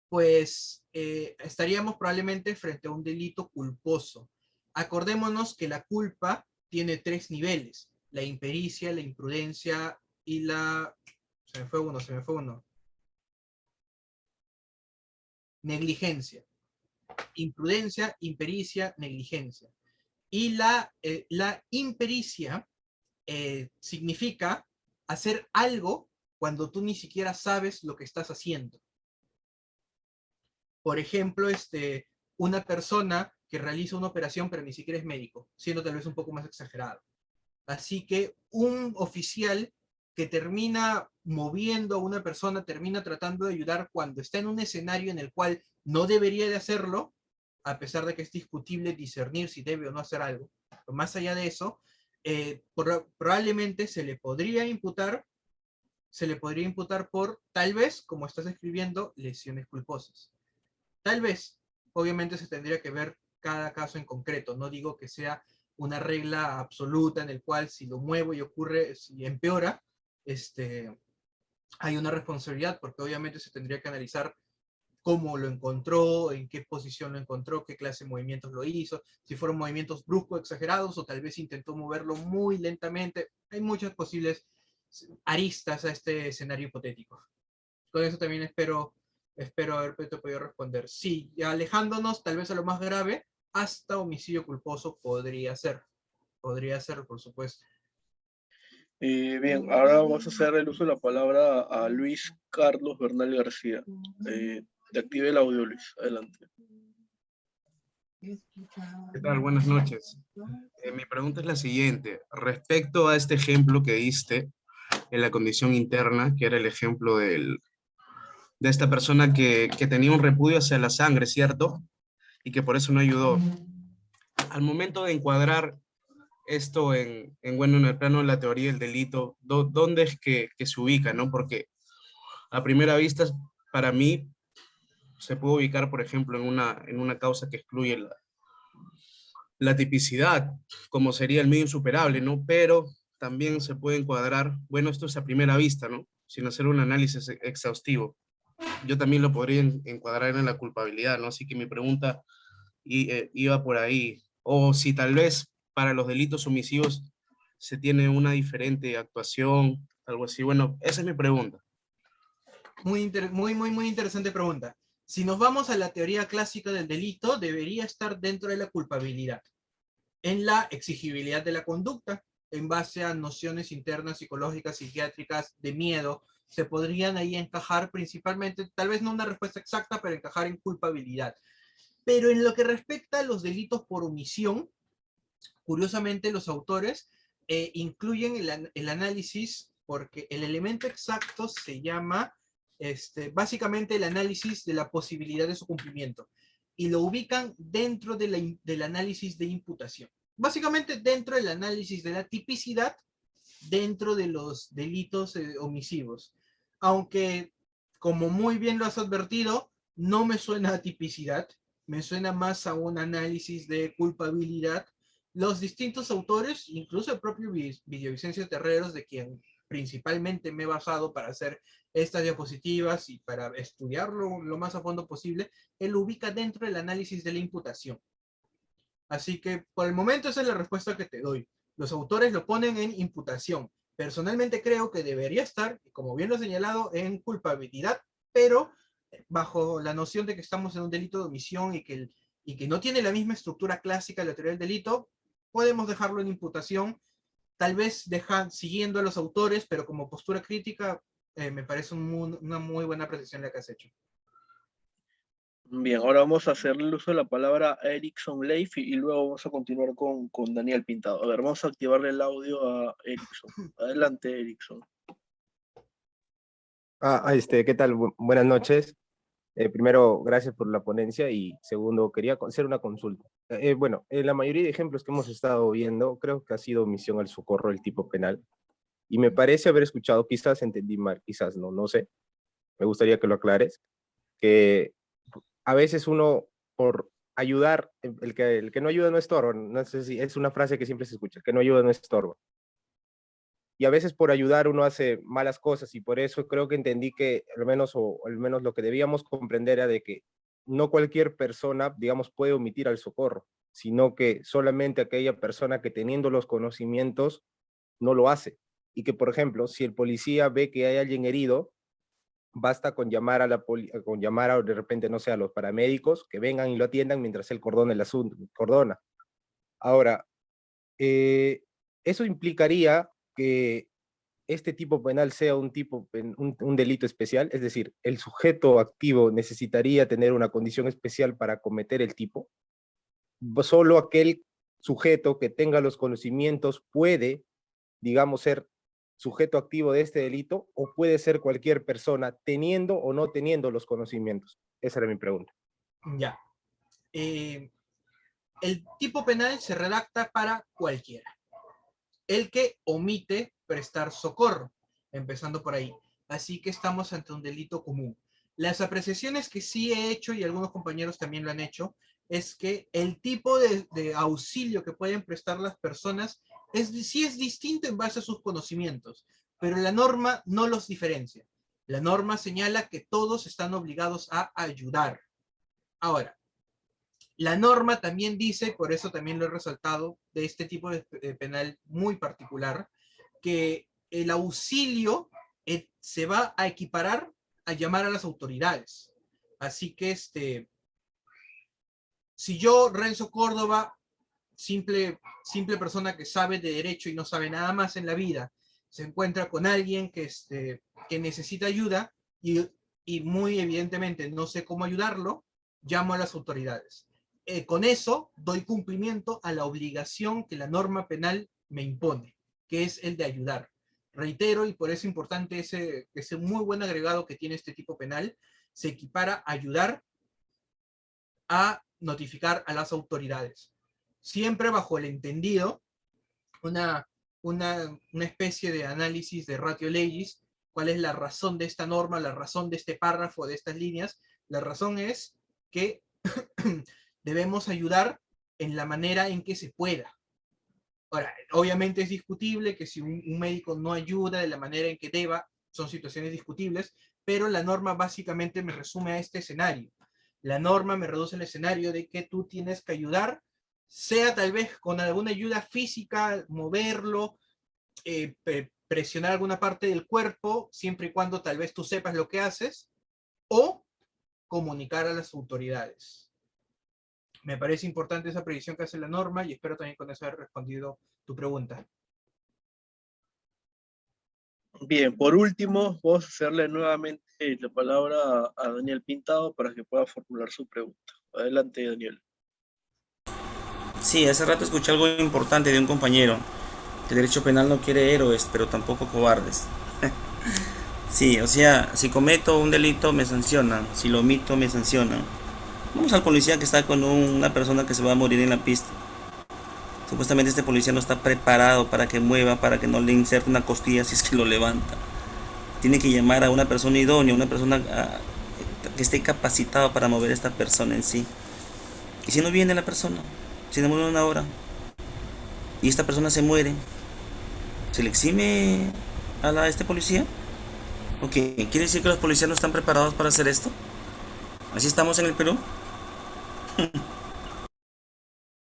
Pues estaríamos probablemente frente a un delito culposo. Acordémonos que la culpa tiene 3 niveles: la impericia, la imprudencia y la... se me fue uno. Negligencia. Imprudencia, impericia, negligencia. Y la impericia significa hacer algo cuando tú ni siquiera sabes lo que estás haciendo. Por ejemplo, una persona que realiza una operación pero ni siquiera es médico, siendo tal vez un poco más exagerado. Así que un oficial que termina moviendo a una persona, termina tratando de ayudar cuando está en un escenario en el cual no debería de hacerlo, a pesar de que es discutible discernir si debe o no hacer algo. Pero más allá de eso, probablemente se le podría imputar por, tal vez, como estás escribiendo, lesiones culposas. Tal vez, obviamente se tendría que ver cada caso en concreto. No digo que sea una regla absoluta en el cual si lo muevo y ocurre, si empeora, hay una responsabilidad, porque obviamente se tendría que analizar cómo lo encontró, en qué posición lo encontró, qué clase de movimientos lo hizo, si fueron movimientos bruscos, exagerados, o tal vez intentó moverlo muy lentamente. Hay muchas posibles aristas a este escenario hipotético. Con eso también espero haberte podido responder. Sí, alejándonos tal vez a lo más grave, hasta homicidio culposo podría ser, por supuesto. Bien, ahora vamos a hacer el uso de la palabra a Luis Carlos Bernal García. Te active el audio, Luis. Adelante. ¿Qué tal? Buenas noches. Mi pregunta es la siguiente. Respecto a este ejemplo que diste en la condición interna, que era el ejemplo de esta persona que tenía un repudio hacia la sangre, ¿cierto? Y que por eso no ayudó. Al momento de encuadrar esto bueno, en el plano de la teoría del delito, ¿dónde es que se ubica, no? Porque a primera vista, para mí, se puede ubicar, por ejemplo, en una causa que excluye la tipicidad, como sería el medio insuperable, ¿no? Pero también se puede encuadrar, bueno, esto es a primera vista, ¿no? Sin hacer un análisis exhaustivo. Yo también lo podría encuadrar en la culpabilidad, ¿no? Así que mi pregunta iba por ahí. O si tal vez para los delitos omisivos se tiene una diferente actuación, algo así. Bueno, esa es mi pregunta. Muy interesante pregunta. Si nos vamos a la teoría clásica del delito, debería estar dentro de la culpabilidad, en la exigibilidad de la conducta, en base a nociones internas, psicológicas, psiquiátricas, de miedo, se podrían ahí encajar principalmente, tal vez no una respuesta exacta, pero encajar en culpabilidad. Pero en lo que respecta a los delitos por omisión, curiosamente los autores incluyen el análisis, porque el elemento exacto se llama básicamente el análisis de la posibilidad de su cumplimiento, y lo ubican dentro del análisis de imputación. Básicamente dentro del análisis de la tipicidad, dentro de los delitos omisivos. Aunque, como muy bien lo has advertido, no me suena a tipicidad, me suena más a un análisis de culpabilidad. Los distintos autores, incluso el propio Villavicencio Terreros, de quien principalmente me he basado para hacer estas diapositivas y para estudiarlo lo más a fondo posible, él lo ubica dentro del análisis de la imputación. Así que por el momento esa es la respuesta que te doy. Los autores lo ponen en imputación. Personalmente creo que debería estar, como bien lo he señalado, en culpabilidad, pero bajo la noción de que estamos en un delito de omisión y que no tiene la misma estructura clásica de la teoría del delito, podemos dejarlo en imputación, tal vez siguiendo a los autores, pero como postura crítica, me parece una muy buena apreciación la que has hecho. Bien, ahora vamos a hacerle el uso de la palabra a Erickson Leif y luego vamos a continuar con Daniel Pintado. A ver, vamos a activarle el audio a Erickson. Adelante, Erickson. ¿Qué tal? Buenas noches. Primero, gracias por la ponencia y segundo, quería hacer una consulta. Bueno, en la mayoría de ejemplos que hemos estado viendo, creo que ha sido omisión al socorro el tipo penal y me parece haber escuchado, quizás entendí mal, quizás no, no sé, me gustaría que lo aclares, que a veces uno por ayudar, el que no ayuda no estorba, no sé si es una frase que siempre se escucha, el que no ayuda no estorba. Y a veces por ayudar uno hace malas cosas y por eso creo que entendí que al menos lo que debíamos comprender era de que no cualquier persona, digamos, puede omitir al socorro, sino que solamente aquella persona que teniendo los conocimientos no lo hace. Y que, por ejemplo, si el policía ve que hay alguien herido, basta con llamar con llamar a, de repente, no sé, a los paramédicos que vengan y lo atiendan mientras él cordona el asunto, cordona. Ahora, eso implicaría que este tipo penal sea un delito especial, es decir, el sujeto activo necesitaría tener una condición especial para cometer el tipo. Solo aquel sujeto que tenga los conocimientos puede, digamos, ser sujeto activo de este delito, o puede ser cualquier persona teniendo o no teniendo los conocimientos. Esa era mi pregunta. Ya. El tipo penal se redacta para cualquiera. El que omite prestar socorro, empezando por ahí. Así que estamos ante un delito común. Las apreciaciones que sí he hecho, y algunos compañeros también lo han hecho, es que el tipo de auxilio que pueden prestar las personas sí es distinto en base a sus conocimientos, pero la norma no los diferencia. La norma señala que todos están obligados a ayudar. Ahora, la norma también dice, por eso también lo he resaltado, de este tipo de penal muy particular, que el auxilio se va a equiparar a llamar a las autoridades. Así que si yo, Renzo Córdoba, simple persona que sabe de derecho y no sabe nada más en la vida, se encuentra con alguien que necesita ayuda y muy evidentemente no sé cómo ayudarlo, llamo a las autoridades. Con eso doy cumplimiento a la obligación que la norma penal me impone, que es el de ayudar. Reitero, y por eso es importante ese muy buen agregado que tiene este tipo penal, se equipara a ayudar a notificar a las autoridades. Siempre bajo el entendido, una especie de análisis de ratio legis, cuál es la razón de esta norma, la razón de este párrafo, de estas líneas. La razón es que debemos ayudar en la manera en que se pueda. Ahora, obviamente es discutible que si un médico no ayuda de la manera en que deba, son situaciones discutibles, pero la norma básicamente me resume a este escenario. La norma me reduce el escenario de que tú tienes que ayudar, sea tal vez con alguna ayuda física, moverlo, presionar alguna parte del cuerpo, siempre y cuando tal vez tú sepas lo que haces, o comunicar a las autoridades. Me parece importante esa previsión que hace la norma y espero también con eso haber respondido tu pregunta. Bien, por último, vamos a hacerle nuevamente la palabra a Daniel Pintado para que pueda formular su pregunta. Adelante, Daniel. Sí, hace rato escuché algo importante de un compañero. El derecho penal no quiere héroes, pero tampoco cobardes. Sí, o sea, si cometo un delito me sancionan, si lo omito me sancionan. Vamos al policía que está con una persona que se va a morir en la pista. Supuestamente este policía no está preparado para que mueva, para que no le inserte una costilla si es que lo levanta. Tiene que llamar a una persona idónea, una persona que esté capacitada para mover a esta persona en sí. Y si no viene la persona, si demora una hora y esta persona se muere, ¿se le exime a este policía? Ok, ¿quiere decir que los policías no están preparados para hacer esto? ¿Así estamos en el Perú?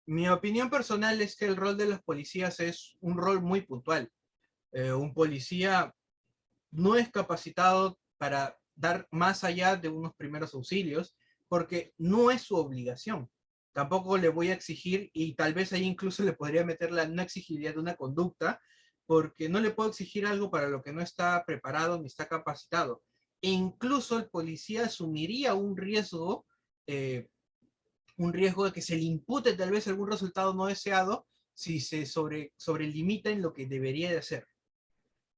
Mi opinión personal es que el rol de los policías es un rol muy puntual. Un policía no es capacitado para dar más allá de unos primeros auxilios, porque no es su obligación. Tampoco le voy a exigir, y tal vez ahí incluso le podría meter la no exigibilidad de una conducta, porque no le puedo exigir algo para lo que no está preparado ni está capacitado. E incluso el policía asumiría un riesgo de que se le impute tal vez algún resultado no deseado si se sobrelimita en lo que debería de hacer.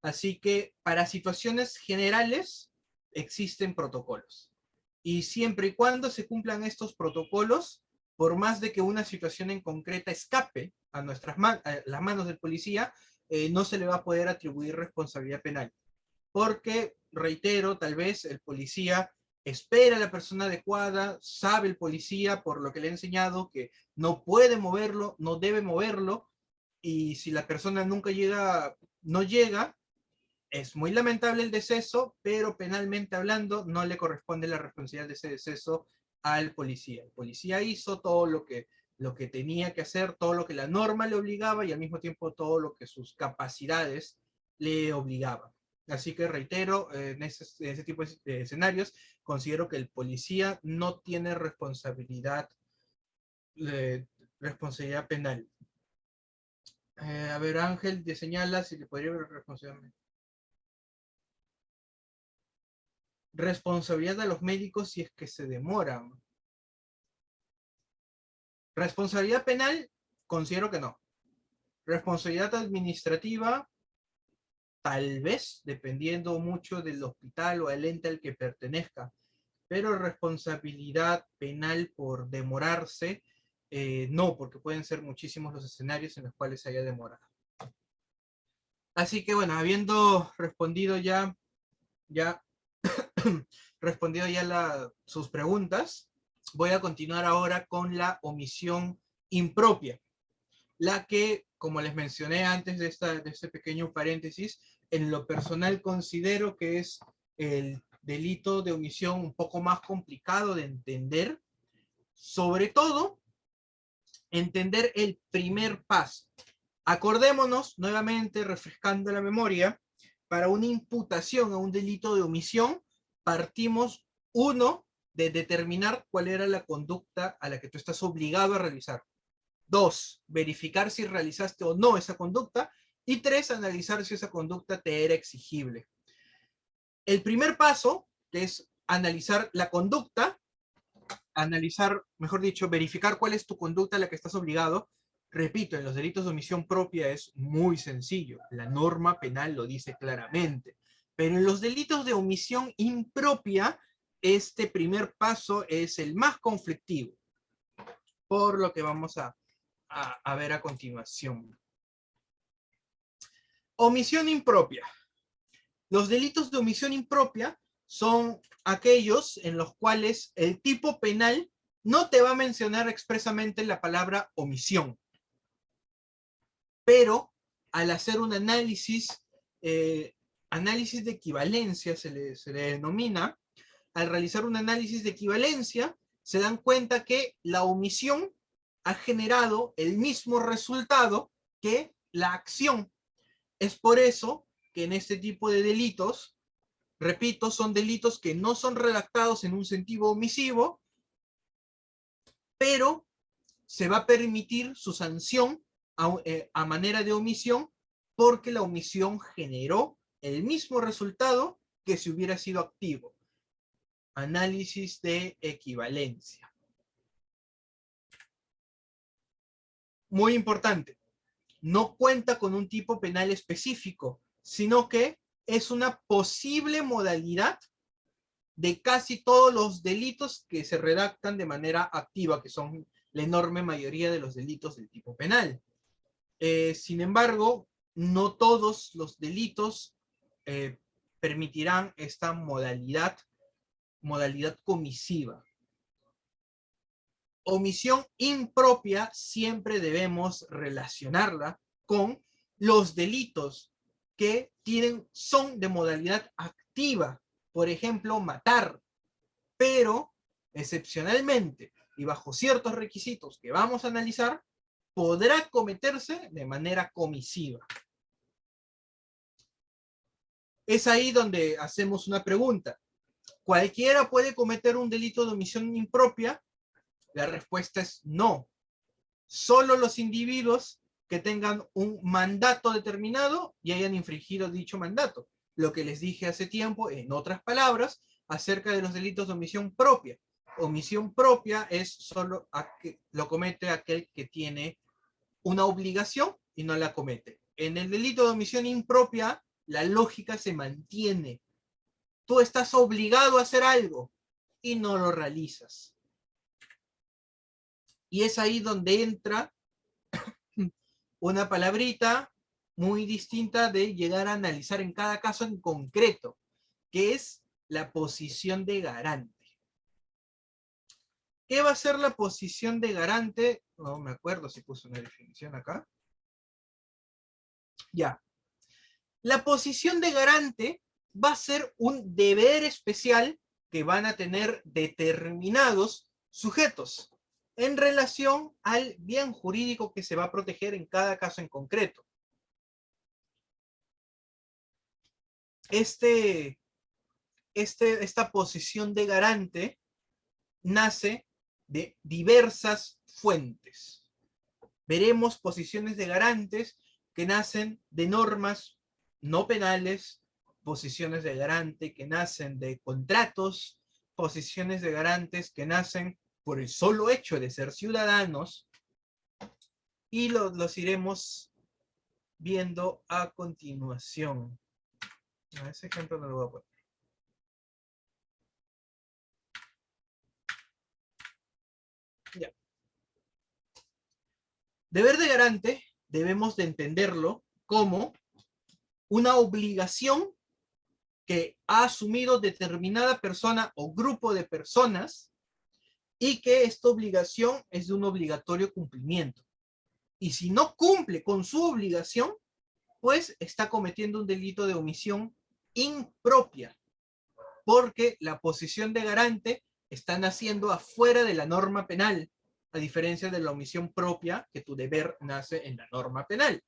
Así que para situaciones generales existen protocolos. Y siempre y cuando se cumplan estos protocolos, por más de que una situación en concreta escape a las manos del policía, no se le va a poder atribuir responsabilidad penal. Porque, reitero, tal vez el policía espera a la persona adecuada, sabe el policía por lo que le ha enseñado que no puede moverlo, no debe moverlo, y si la persona no llega, es muy lamentable el deceso, pero penalmente hablando no le corresponde la responsabilidad de ese deceso al policía. El policía hizo todo lo que tenía que hacer, todo lo que la norma le obligaba y al mismo tiempo todo lo que sus le obligaban. Así que reitero, en ese tipo de escenarios, considero que el policía no tiene responsabilidad penal. A ver, Ángel te señala si le podría haber responsabilidad. Responsabilidad a los médicos si es que se demoran. Responsabilidad penal, considero que no. Responsabilidad administrativa, tal vez, dependiendo mucho del hospital o al ente al que pertenezca. Pero responsabilidad penal por demorarse, no, porque pueden ser muchísimos los escenarios en los cuales se haya demorado. Así que bueno, habiendo respondido ya sus preguntas, voy a continuar ahora con la omisión impropia, la que, como les mencioné antes de este pequeño paréntesis, en lo personal considero que es el delito de omisión un poco más complicado de entender, sobre todo entender el primer paso. Acordémonos, nuevamente refrescando la memoria, para una imputación a un delito de omisión, partimos, uno, de determinar cuál era la conducta a la que tú estás obligado a realizar. Dos, verificar si realizaste o no esa conducta. Y tres, analizar si esa conducta te era exigible. El primer paso, que es analizar la conducta, verificar cuál es tu conducta a la que estás obligado. Repito, en los delitos de omisión propia es muy sencillo. La norma penal lo dice claramente. Pero en los delitos de omisión impropia este primer paso es el más conflictivo, por lo que vamos a ver a continuación. Omisión impropia. Los delitos de omisión impropia son aquellos en los cuales el tipo penal no te va a mencionar expresamente la palabra omisión, pero al hacer un análisis de equivalencia, se le denomina, al realizar un análisis de equivalencia, se dan cuenta que la omisión ha generado el mismo resultado que la acción. Es por eso que en este tipo de delitos, repito, son delitos que no son redactados en un sentido omisivo, pero se va a permitir su sanción a manera de omisión porque la omisión generó el mismo resultado que si hubiera sido activo. Análisis de equivalencia. Muy importante, no cuenta con un tipo penal específico, sino que es una posible modalidad de casi todos los delitos que se redactan de manera activa, que son la enorme mayoría de los delitos del tipo penal. Sin embargo, no todos los delitos permitirán esta modalidad comisiva. Omisión impropia siempre debemos relacionarla con los delitos que son de modalidad activa. Por ejemplo, matar, pero excepcionalmente y bajo ciertos requisitos que vamos a analizar, podrá cometerse de manera comisiva. Es ahí donde hacemos una pregunta. ¿Cualquiera puede cometer un delito de omisión impropia? La respuesta es no. Solo los individuos que tengan un mandato determinado y hayan infringido dicho mandato. Lo que les dije hace tiempo, en otras palabras, acerca de los delitos de omisión propia. Omisión propia es solo lo comete aquel que tiene una obligación y no la comete. En el delito de omisión impropia, la lógica se mantiene. Tú estás obligado a hacer algo y no lo realizas. Y es ahí donde entra una palabrita muy distinta de llegar a analizar en cada caso en concreto, que es la posición de garante. ¿Qué va a ser la posición de garante? No me acuerdo si puse una definición acá. Ya. La posición de garante va a ser un deber especial que van a tener determinados sujetos en relación al bien jurídico que se va a proteger en cada caso en concreto. Esta posición de garante nace de diversas fuentes. Veremos posiciones de garantes que nacen de normas no penales, posiciones de garante que nacen de contratos, posiciones de garantes que nacen por el solo hecho de ser ciudadanos, y los iremos viendo a continuación. Ese ejemplo no lo voy a poner. Ya. Deber de garante debemos de entenderlo como una obligación que ha asumido determinada persona o grupo de personas y que esta obligación es de un obligatorio cumplimiento. Y si no cumple con su obligación, pues está cometiendo un delito de omisión impropia, porque la posición de garante está naciendo afuera de la norma penal, a diferencia de la omisión propia, que tu deber nace en la norma penal.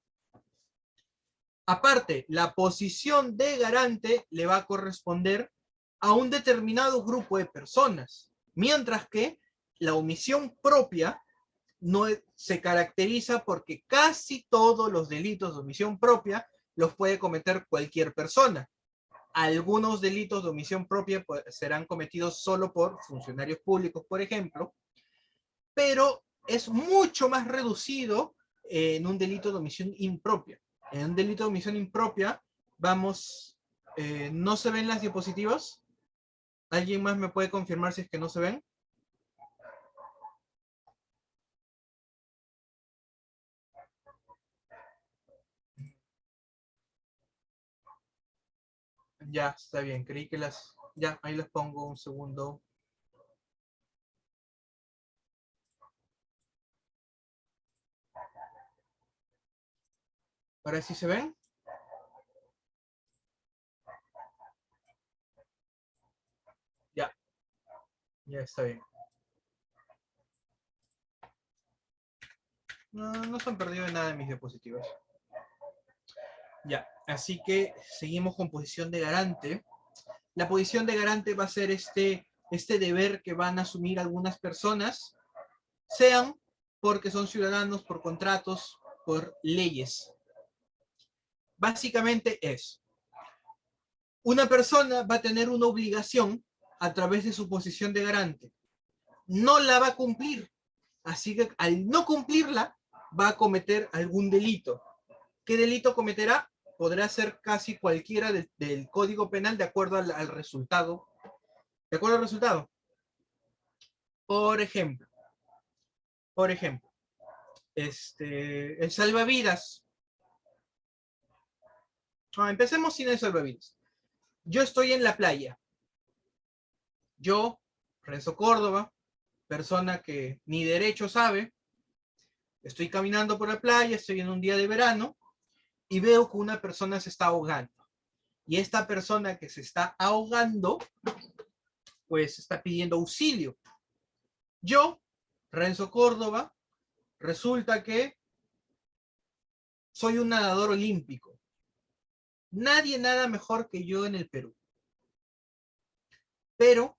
Aparte, la posición de garante le va a corresponder a un determinado grupo de personas, mientras que la omisión propia no se caracteriza porque casi todos los delitos de omisión propia los puede cometer cualquier persona. Algunos delitos de omisión propia serán cometidos solo por funcionarios públicos, por ejemplo, pero es mucho más reducido en un delito de omisión impropia. En un delito de omisión impropia, vamos, ¿no se ven las diapositivas? ¿Alguien más me puede confirmar si es que no se ven? Ya, está bien. Creí que las... Ya, ahí las pongo un segundo. ¿Ahora sí se ven? Ya, ya está bien. No, no se han perdido nada en mis diapositivas. Ya, así que seguimos con posición de garante. La posición de garante va a ser este deber que van a asumir algunas personas, sean porque son ciudadanos, por contratos, por leyes. Básicamente es, una persona va a tener una obligación a través de su posición de garante. No la va a cumplir. Así que al no cumplirla, va a cometer algún delito. ¿Qué delito cometerá? Podrá ser casi cualquiera del Código Penal de acuerdo al resultado. ¿De acuerdo al resultado? Por ejemplo, el salvavidas. Empecemos sin el salvavidas. Yo estoy en la playa. Yo, Renzo Córdoba, persona que ni derecho sabe, estoy caminando por la playa, estoy en un día de verano y veo que una persona se está ahogando. Y esta persona que se está ahogando, pues está pidiendo auxilio. Yo, Renzo Córdoba, resulta que soy un nadador olímpico. Nadie nada mejor que yo en el Perú. Pero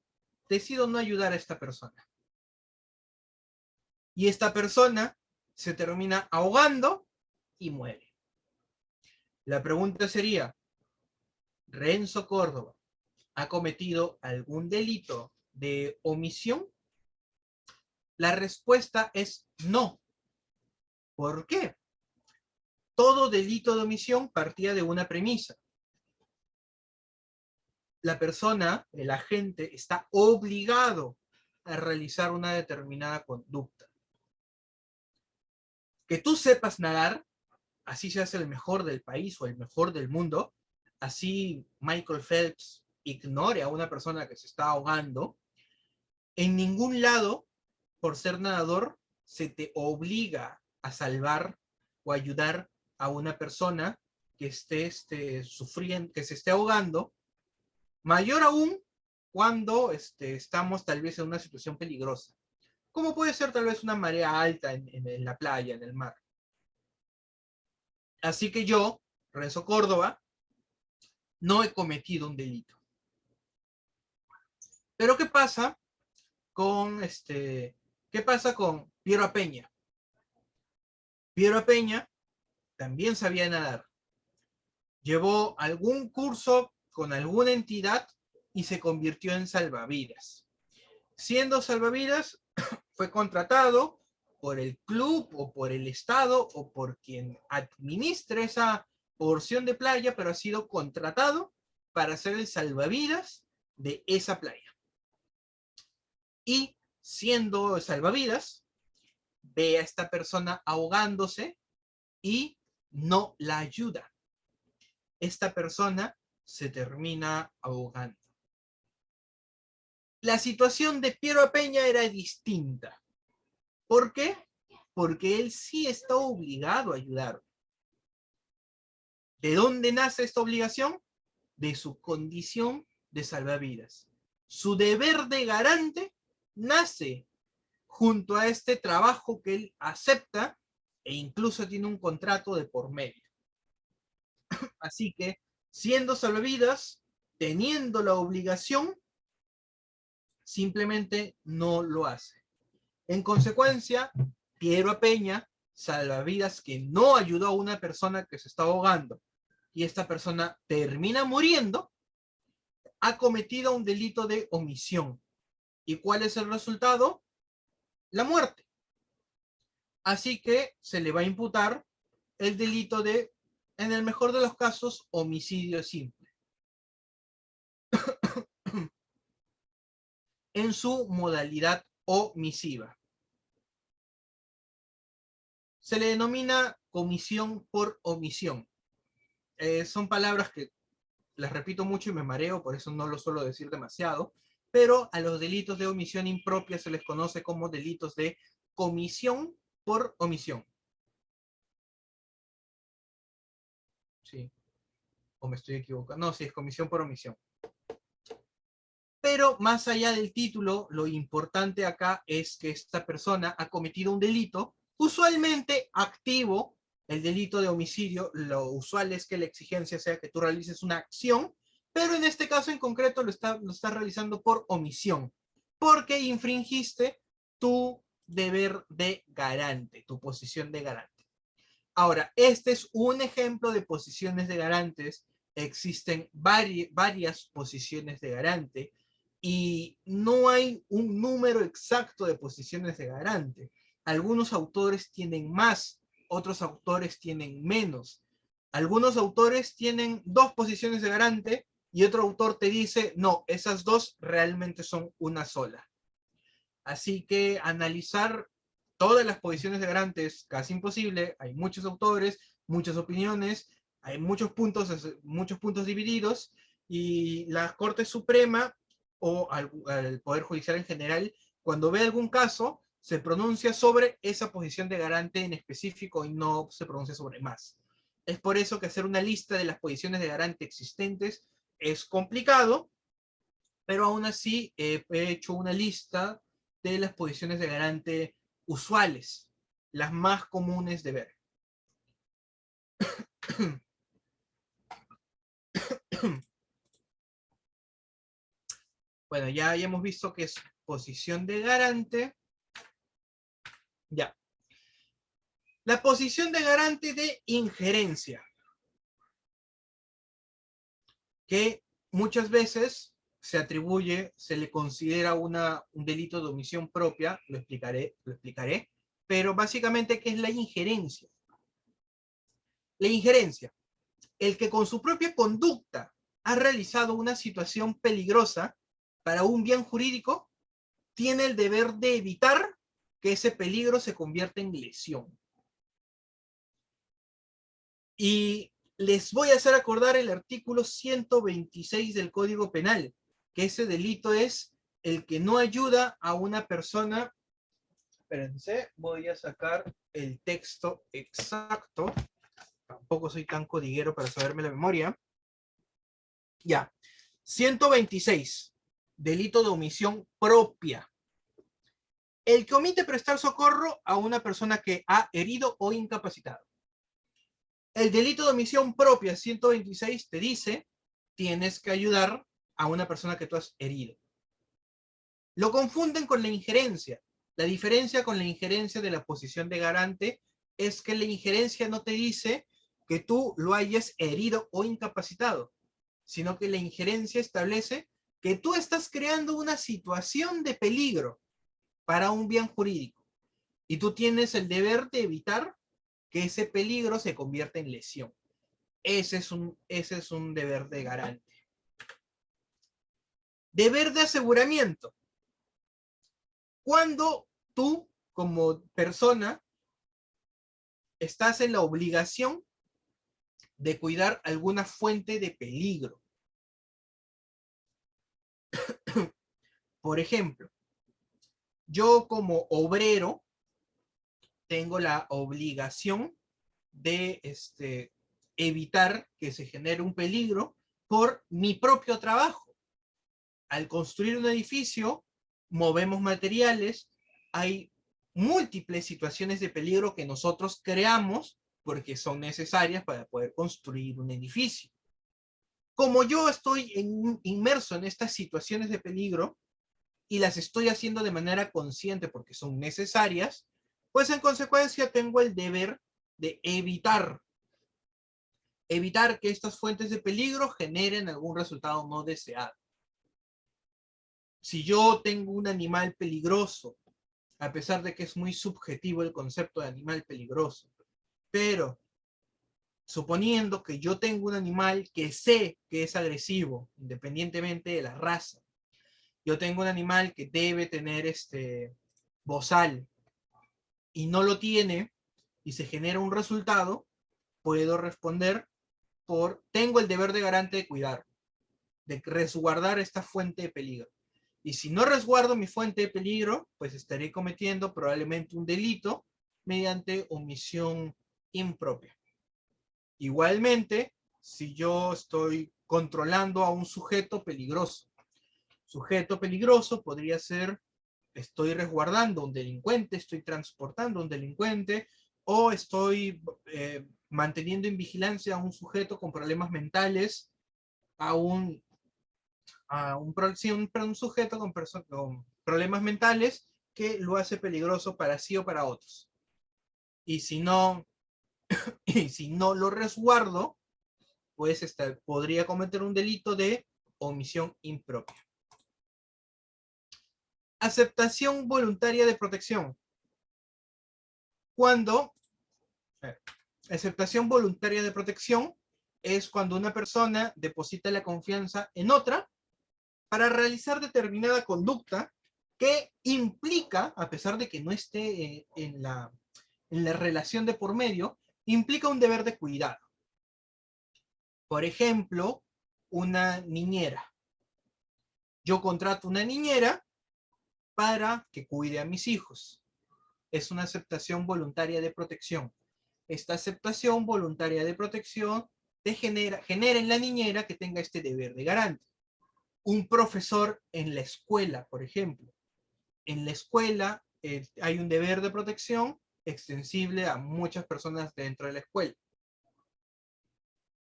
decido no ayudar a esta persona. Y esta persona se termina ahogando y muere. La pregunta sería, ¿Renzo Córdoba ha cometido algún delito de omisión? La respuesta es no. ¿Por qué? Todo delito de omisión partía de una premisa. La persona, el agente, está obligado a realizar una determinada conducta. Que tú sepas nadar, así seas el mejor del país o el mejor del mundo, así Michael Phelps ignore a una persona que se está ahogando, en ningún lado, por ser nadador, se te obliga a salvar o ayudar a una persona que esté sufriendo, que se esté ahogando, mayor aún cuando estamos tal vez en una situación peligrosa, como puede ser tal vez una marea alta en la playa, en el mar. Así que yo, Renzo Córdoba, no he cometido un delito. Pero ¿qué pasa con Piero Apeña? Piero Apeña también sabía nadar. Llevó algún curso con alguna entidad y se convirtió en salvavidas. Siendo salvavidas, fue contratado por el club o por el estado o por quien administre esa porción de playa, pero ha sido contratado para ser el salvavidas de esa playa. Y siendo salvavidas, ve a esta persona ahogándose y no la ayuda. Esta persona se termina ahogando. La situación de Piero Apeña era distinta. ¿Por qué? Porque él sí está obligado a ayudar. ¿De dónde nace esta obligación? De su condición de salvavidas. Su deber de garante nace junto a este trabajo que él acepta e incluso tiene un contrato de por medio. Así que, siendo salvavidas, teniendo la obligación, simplemente no lo hace. En consecuencia, Piero Apeña, salvavidas que no ayudó a una persona que se está ahogando y esta persona termina muriendo, ha cometido un delito de omisión. ¿Y cuál es el resultado? La muerte. Así que se le va a imputar el delito de, en el mejor de los casos, homicidio simple. en su modalidad omisiva. Se le denomina comisión por omisión. Son palabras que las repito mucho y me mareo, por eso no lo suelo decir demasiado, pero a los delitos de omisión impropia se les conoce como delitos de comisión por omisión. Sí. ¿O me estoy equivocando? No, sí, es comisión por omisión. Pero más allá del título, lo importante acá es que esta persona ha cometido un delito, usualmente activo. El delito de homicidio, lo usual es que la exigencia sea que tú realices una acción, pero en este caso en concreto lo está realizando por omisión, porque infringiste tu deber de garante, tu posición de garante. Ahora, este es un ejemplo de posiciones de garantes. Existen varias posiciones de garante y no hay un número exacto de posiciones de garante. Algunos autores tienen más, otros autores tienen menos. Algunos autores tienen 2 posiciones de garante y otro autor te dice, no, esas 2 realmente son una sola. Así que analizar todas las posiciones de garante es casi imposible. Hay muchos autores, muchas opiniones, hay muchos puntos divididos, y la Corte Suprema o al Poder Judicial en general, cuando ve algún caso, se pronuncia sobre esa posición de garante en específico y no se pronuncia sobre más. Es por eso que hacer una lista de las posiciones de garante existentes es complicado, pero aún así he hecho una lista de las posiciones de garante usuales, las más comunes de ver. Bueno, ya hemos visto que es posición de garante. Ya. La posición de garante de injerencia, que muchas veces se atribuye, se le considera un delito de omisión propia, lo explicaré, pero básicamente, ¿qué es la injerencia? La injerencia, el que con su propia conducta ha realizado una situación peligrosa para un bien jurídico, tiene el deber de evitar que ese peligro se convierta en lesión. Y les voy a hacer acordar el artículo 126 del Código Penal, que ese delito es el que no ayuda a una persona. Espérense, voy a sacar el texto exacto. Tampoco soy tan codiguero para saberme la memoria. Ya. 126. Delito de omisión propia. El que omite prestar socorro a una persona que ha herido o incapacitado. El delito de omisión propia, 126, te dice, tienes que ayudar a una persona que tú has herido. Lo confunden con la injerencia. La diferencia con la injerencia de la posición de garante es que la injerencia no te dice que tú lo hayas herido o incapacitado, sino que la injerencia establece que tú estás creando una situación de peligro para un bien jurídico y tú tienes el deber de evitar que ese peligro se convierta en lesión. Ese es un deber de garante. Deber de aseguramiento. Cuando tú, como persona, estás en la obligación de cuidar alguna fuente de peligro. Por ejemplo, yo como obrero tengo la obligación de evitar que se genere un peligro por mi propio trabajo. Al construir un edificio, movemos materiales, hay múltiples situaciones de peligro que nosotros creamos porque son necesarias para poder construir un edificio. Como yo estoy inmerso en estas situaciones de peligro y las estoy haciendo de manera consciente porque son necesarias, pues en consecuencia tengo el deber de evitar que estas fuentes de peligro generen algún resultado no deseado. Si yo tengo un animal peligroso, a pesar de que es muy subjetivo el concepto de animal peligroso, pero suponiendo que yo tengo un animal que sé que es agresivo, independientemente de la raza, yo tengo un animal que debe tener bozal y no lo tiene y se genera un resultado, puedo responder por tengo el deber de garante de cuidar, de resguardar esta fuente de peligro. Y si no resguardo mi fuente de peligro, pues estaré cometiendo probablemente un delito mediante omisión impropia. Igualmente, si yo estoy controlando a un sujeto peligroso podría ser, estoy resguardando a un delincuente, estoy transportando a un delincuente, o estoy manteniendo en vigilancia a un sujeto con problemas mentales, un sujeto con problemas mentales que lo hace peligroso para sí o para otros. Y si no lo resguardo, pues podría cometer un delito de omisión impropia. Aceptación voluntaria de protección. Aceptación voluntaria de protección es cuando una persona deposita la confianza en otra para realizar determinada conducta que implica, a pesar de que no esté en la relación de por medio, implica un deber de cuidado. Por ejemplo, una niñera. Yo contrato una niñera para que cuide a mis hijos. Es una aceptación voluntaria de protección. Esta aceptación voluntaria de protección genera en la niñera que tenga este deber de garante. Un profesor en la escuela, por ejemplo. En la escuela hay un deber de protección extensible a muchas personas dentro de la escuela.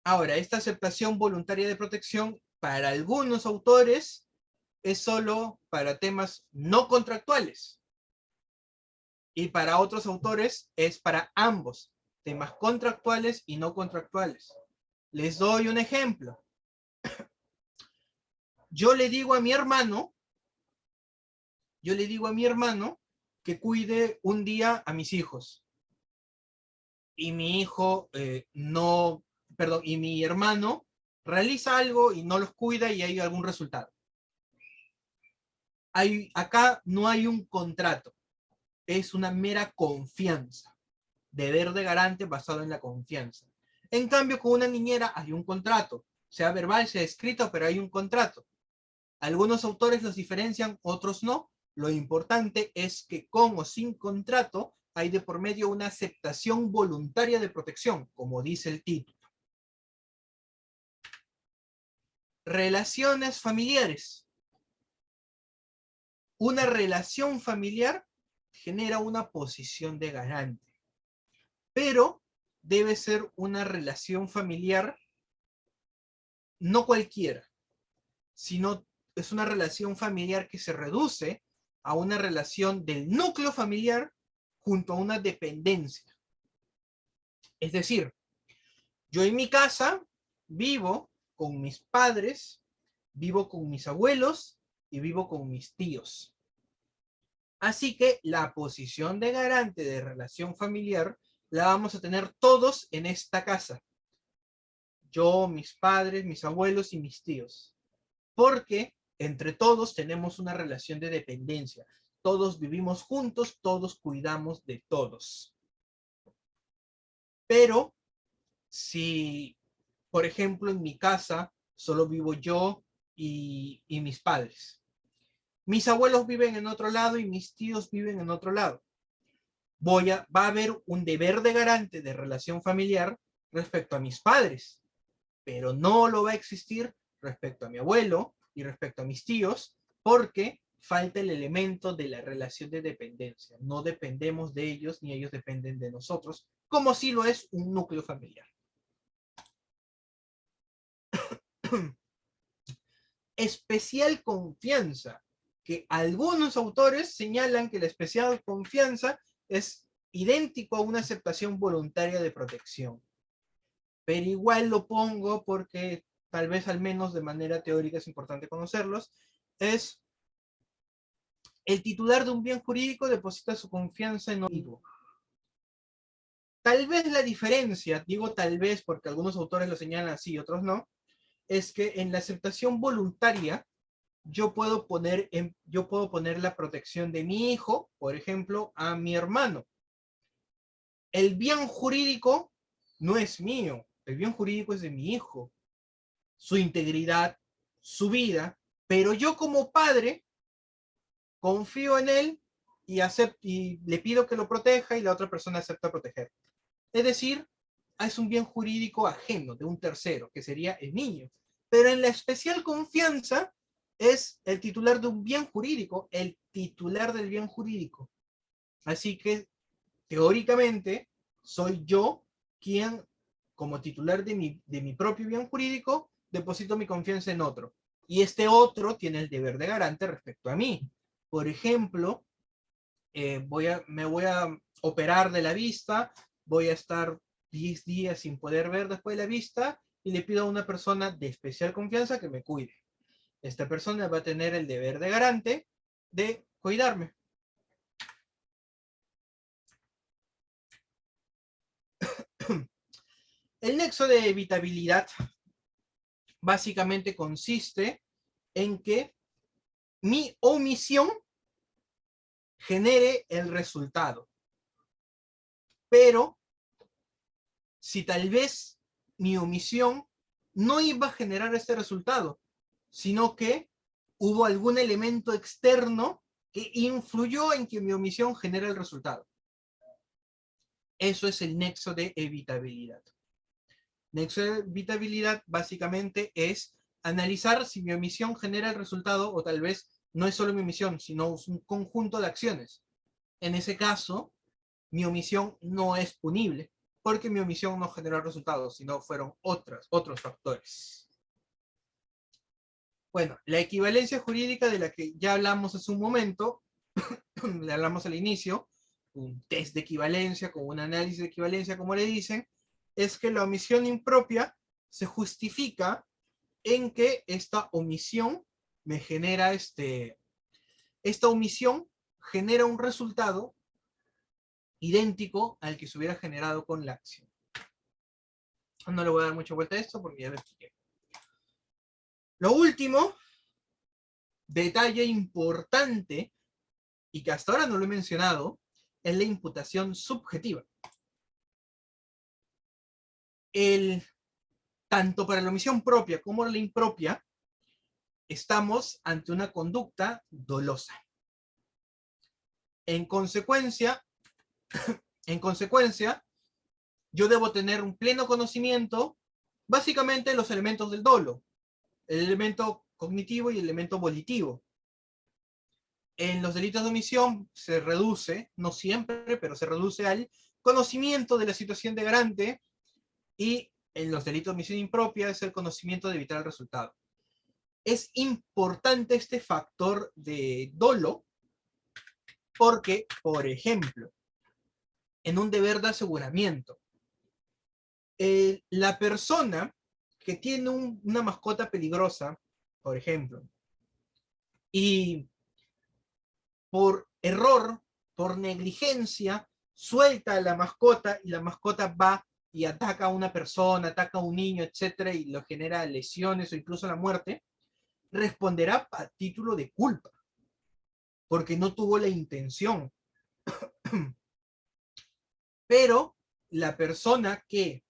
Ahora, esta aceptación voluntaria de protección para algunos autores es solo para temas no contractuales. Y para otros autores es para ambos, temas contractuales y no contractuales. Les doy un ejemplo. Yo le digo a mi hermano que cuide un día a mis hijos. Y mi hijo y mi hermano realiza algo y no los cuida y hay algún resultado. Acá no hay un contrato, es una mera confianza, deber de garante basado en la confianza. En cambio, con una niñera hay un contrato, sea verbal, sea escrito, pero hay un contrato. Algunos autores los diferencian, otros no. Lo importante es que con o sin contrato hay de por medio una aceptación voluntaria de protección, como dice el título. Relaciones familiares. Una relación familiar genera una posición de garante, pero debe ser una relación familiar no cualquiera, sino es una relación familiar que se reduce a una relación del núcleo familiar junto a una dependencia. Es decir, yo en mi casa vivo con mis padres, vivo con mis abuelos y vivo con mis tíos. Así que la posición de garante de relación familiar la vamos a tener todos en esta casa. Yo, mis padres, mis abuelos y mis tíos. Porque entre todos tenemos una relación de dependencia. Todos vivimos juntos, todos cuidamos de todos. Pero si, por ejemplo, en mi casa solo vivo yo y mis padres. Mis abuelos viven en otro lado y mis tíos viven en otro lado. Va a haber un deber de garante de relación familiar respecto a mis padres, pero no lo va a existir respecto a mi abuelo y respecto a mis tíos, porque falta el elemento de la relación de dependencia. No dependemos de ellos ni ellos dependen de nosotros, como si lo es un núcleo familiar. Especial confianza, que algunos autores señalan que la especial confianza es idéntico a una aceptación voluntaria de protección. Pero igual lo pongo porque tal vez al menos de manera teórica es importante conocerlos. Es el titular de un bien jurídico deposita su confianza en otro. Tal vez la diferencia, digo tal vez porque algunos autores lo señalan así y otros no, es que en la aceptación voluntaria yo puedo poner la protección de mi hijo, por ejemplo, a mi hermano. El bien jurídico no es mío, el bien jurídico es de mi hijo, su integridad, su vida, pero yo como padre confío en él y le pido que lo proteja y la otra persona acepta proteger. Es decir, es un bien jurídico ajeno de un tercero, que sería el niño. Pero en la especial confianza es el titular de un bien jurídico, el titular del bien jurídico. Así que, teóricamente, soy yo quien, como titular de mi propio bien jurídico, deposito mi confianza en otro. Y este otro tiene el deber de garante respecto a mí. Por ejemplo, me voy a operar de la vista, voy a estar 10 días sin poder ver después de la vista y le pido a una persona de especial confianza que me cuide. Esta persona va a tener el deber de garante de cuidarme. El nexo de evitabilidad básicamente consiste en que mi omisión genere el resultado. Pero si tal vez mi omisión no iba a generar este resultado, sino que hubo algún elemento externo que influyó en que mi omisión genere el resultado. Eso es el nexo de evitabilidad. Nexo de evitabilidad básicamente es analizar si mi omisión genera el resultado o tal vez no es solo mi omisión, sino un conjunto de acciones. En ese caso, mi omisión no es punible, porque mi omisión no generó resultados, sino fueron otros factores. Bueno, la equivalencia jurídica de la que ya hablamos hace un momento, le hablamos al inicio, un test de equivalencia, con un análisis de equivalencia, como le dicen, es que la omisión impropia se justifica en que esta omisión me genera esta omisión genera un resultado idéntico al que se hubiera generado con la acción. No le voy a dar mucha vuelta a esto porque ya lo expliqué. Lo último, detalle importante, y que hasta ahora no lo he mencionado, es la imputación subjetiva. Tanto para la omisión propia como la impropia, estamos ante una conducta dolosa. En consecuencia, yo debo tener un pleno conocimiento, básicamente, de los elementos del dolo, el elemento cognitivo y el elemento volitivo. En los delitos de omisión se reduce, no siempre, pero se reduce al conocimiento de la situación de garante, y en los delitos de omisión impropia es el conocimiento de evitar el resultado. Es importante este factor de dolo porque, por ejemplo, en un deber de aseguramiento, la persona que tiene una mascota peligrosa, por ejemplo, y por error, por negligencia, suelta a la mascota y la mascota va y ataca a una persona, ataca a un niño, etcétera, y lo genera lesiones o incluso la muerte, responderá a título de culpa, porque no tuvo la intención. Pero la persona que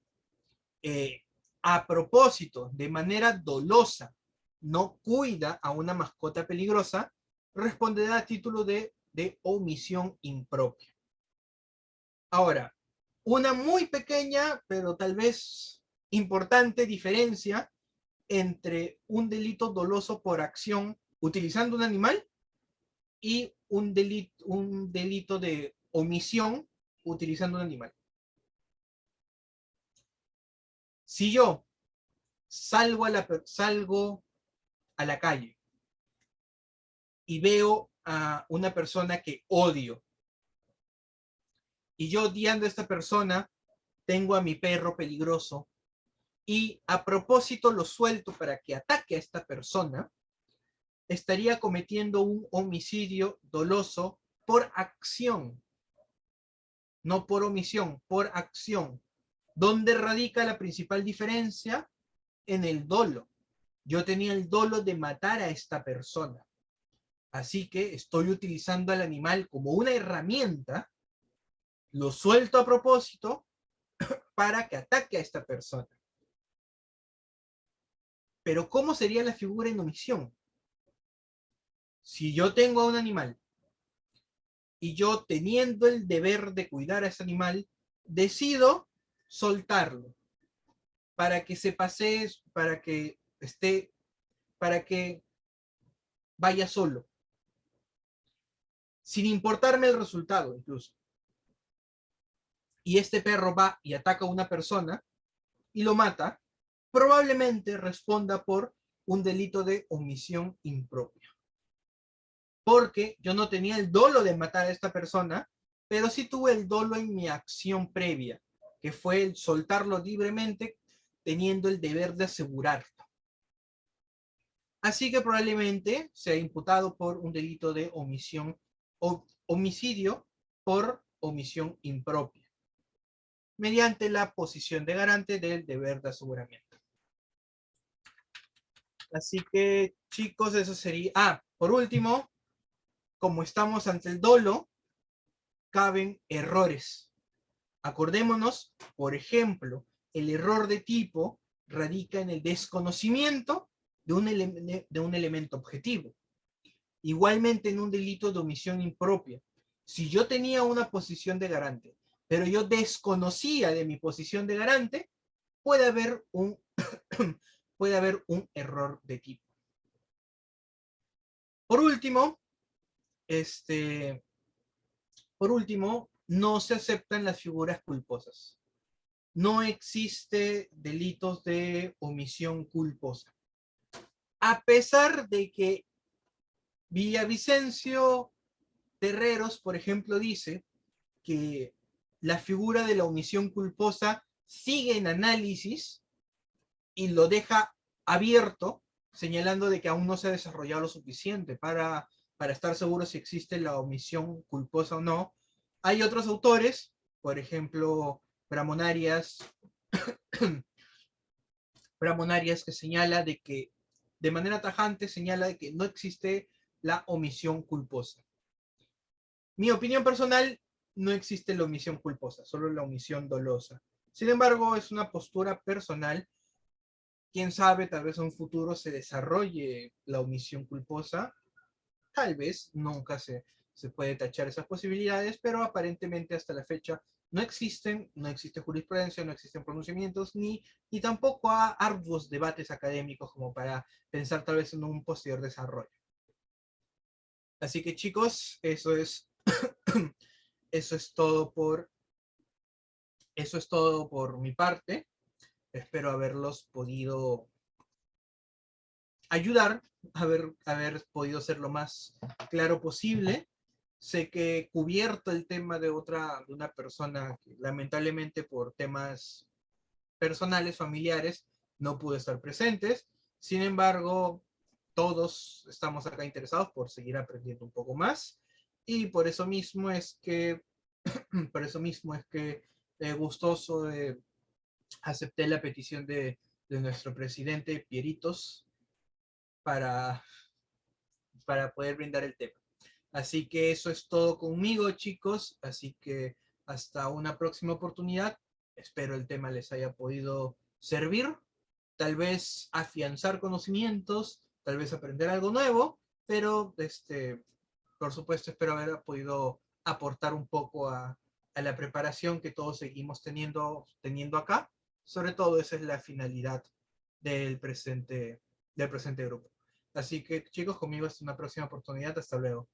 a propósito, de manera dolosa, no cuida a una mascota peligrosa, responderá a título de omisión impropia. Ahora, una muy pequeña, pero tal vez importante diferencia entre un delito doloso por acción utilizando un animal y un delito de omisión utilizando un animal. Si yo salgo a la calle y veo a una persona que odio, y yo odiando a esta persona tengo a mi perro peligroso y a propósito lo suelto para que ataque a esta persona, estaría cometiendo un homicidio doloso por acción, no por omisión, por acción. ¿Dónde radica la principal diferencia? En el dolo. yo tenía el dolo de matar a esta persona. Así que estoy utilizando al animal como una herramienta, lo suelto a propósito para que ataque a esta persona. Pero ¿cómo sería la figura en omisión? Si yo tengo a un animal y yo, teniendo el deber de cuidar a ese animal, decido soltarlo para que se pasee, para que esté, para que vaya solo, sin importarme el resultado incluso. Y este perro va y ataca a una persona y lo mata, probablemente responda por un delito de omisión impropia. Porque yo no tenía el dolo de matar a esta persona, pero sí tuve el dolo en mi acción previa, que fue el soltarlo libremente, teniendo el deber de asegurarlo. Así que probablemente sea imputado por un delito de omisión o homicidio por omisión impropia, mediante la posición de garante del deber de aseguramiento. Así que, chicos, eso sería... por último, como estamos ante el dolo, caben errores. Acordémonos, por ejemplo, el error de tipo radica en el desconocimiento de un elemento objetivo. Igualmente en un delito de omisión impropia. Si yo tenía una posición de garante, pero yo desconocía de mi posición de garante, puede haber un, puede haber un error de tipo. Por último, no se aceptan las figuras culposas. No existe delitos de omisión culposa. A pesar de que Villavicencio Terreros, por ejemplo, dice que la figura de la omisión culposa sigue en análisis y lo deja abierto, señalando de que aún no se ha desarrollado lo suficiente para estar seguro si existe la omisión culposa o no. Hay otros autores, por ejemplo, Bramonarias, que señala de que, de manera tajante, señala de que no existe la omisión culposa. Mi opinión personal, no existe la omisión culposa, solo la omisión dolosa. Sin embargo, es una postura personal. Quién sabe, tal vez en un futuro se desarrolle la omisión culposa. Tal vez nunca se puede tachar esas posibilidades, pero aparentemente hasta la fecha no existe jurisprudencia, no existen pronunciamientos, ni tampoco arduos debates académicos como para pensar tal vez en un posterior desarrollo. Así que, chicos, eso es todo por mi parte. Espero haberlos podido ayudar, haber podido ser lo más claro posible. Sé que he cubierto el tema de una persona que lamentablemente por temas personales, familiares, no pudo estar presentes. Sin embargo, todos estamos acá interesados por seguir aprendiendo un poco más. Y por eso mismo es que gustoso acepté la petición de nuestro presidente Pieritos para poder brindar el tema. Así que eso es todo conmigo, chicos. Así que hasta una próxima oportunidad. Espero el tema les haya podido servir. Tal vez afianzar conocimientos, tal vez aprender algo nuevo, pero por supuesto espero haber podido aportar un poco a la preparación que todos seguimos teniendo acá. Sobre todo esa es la finalidad del presente grupo. Así que, chicos, conmigo hasta una próxima oportunidad. Hasta luego.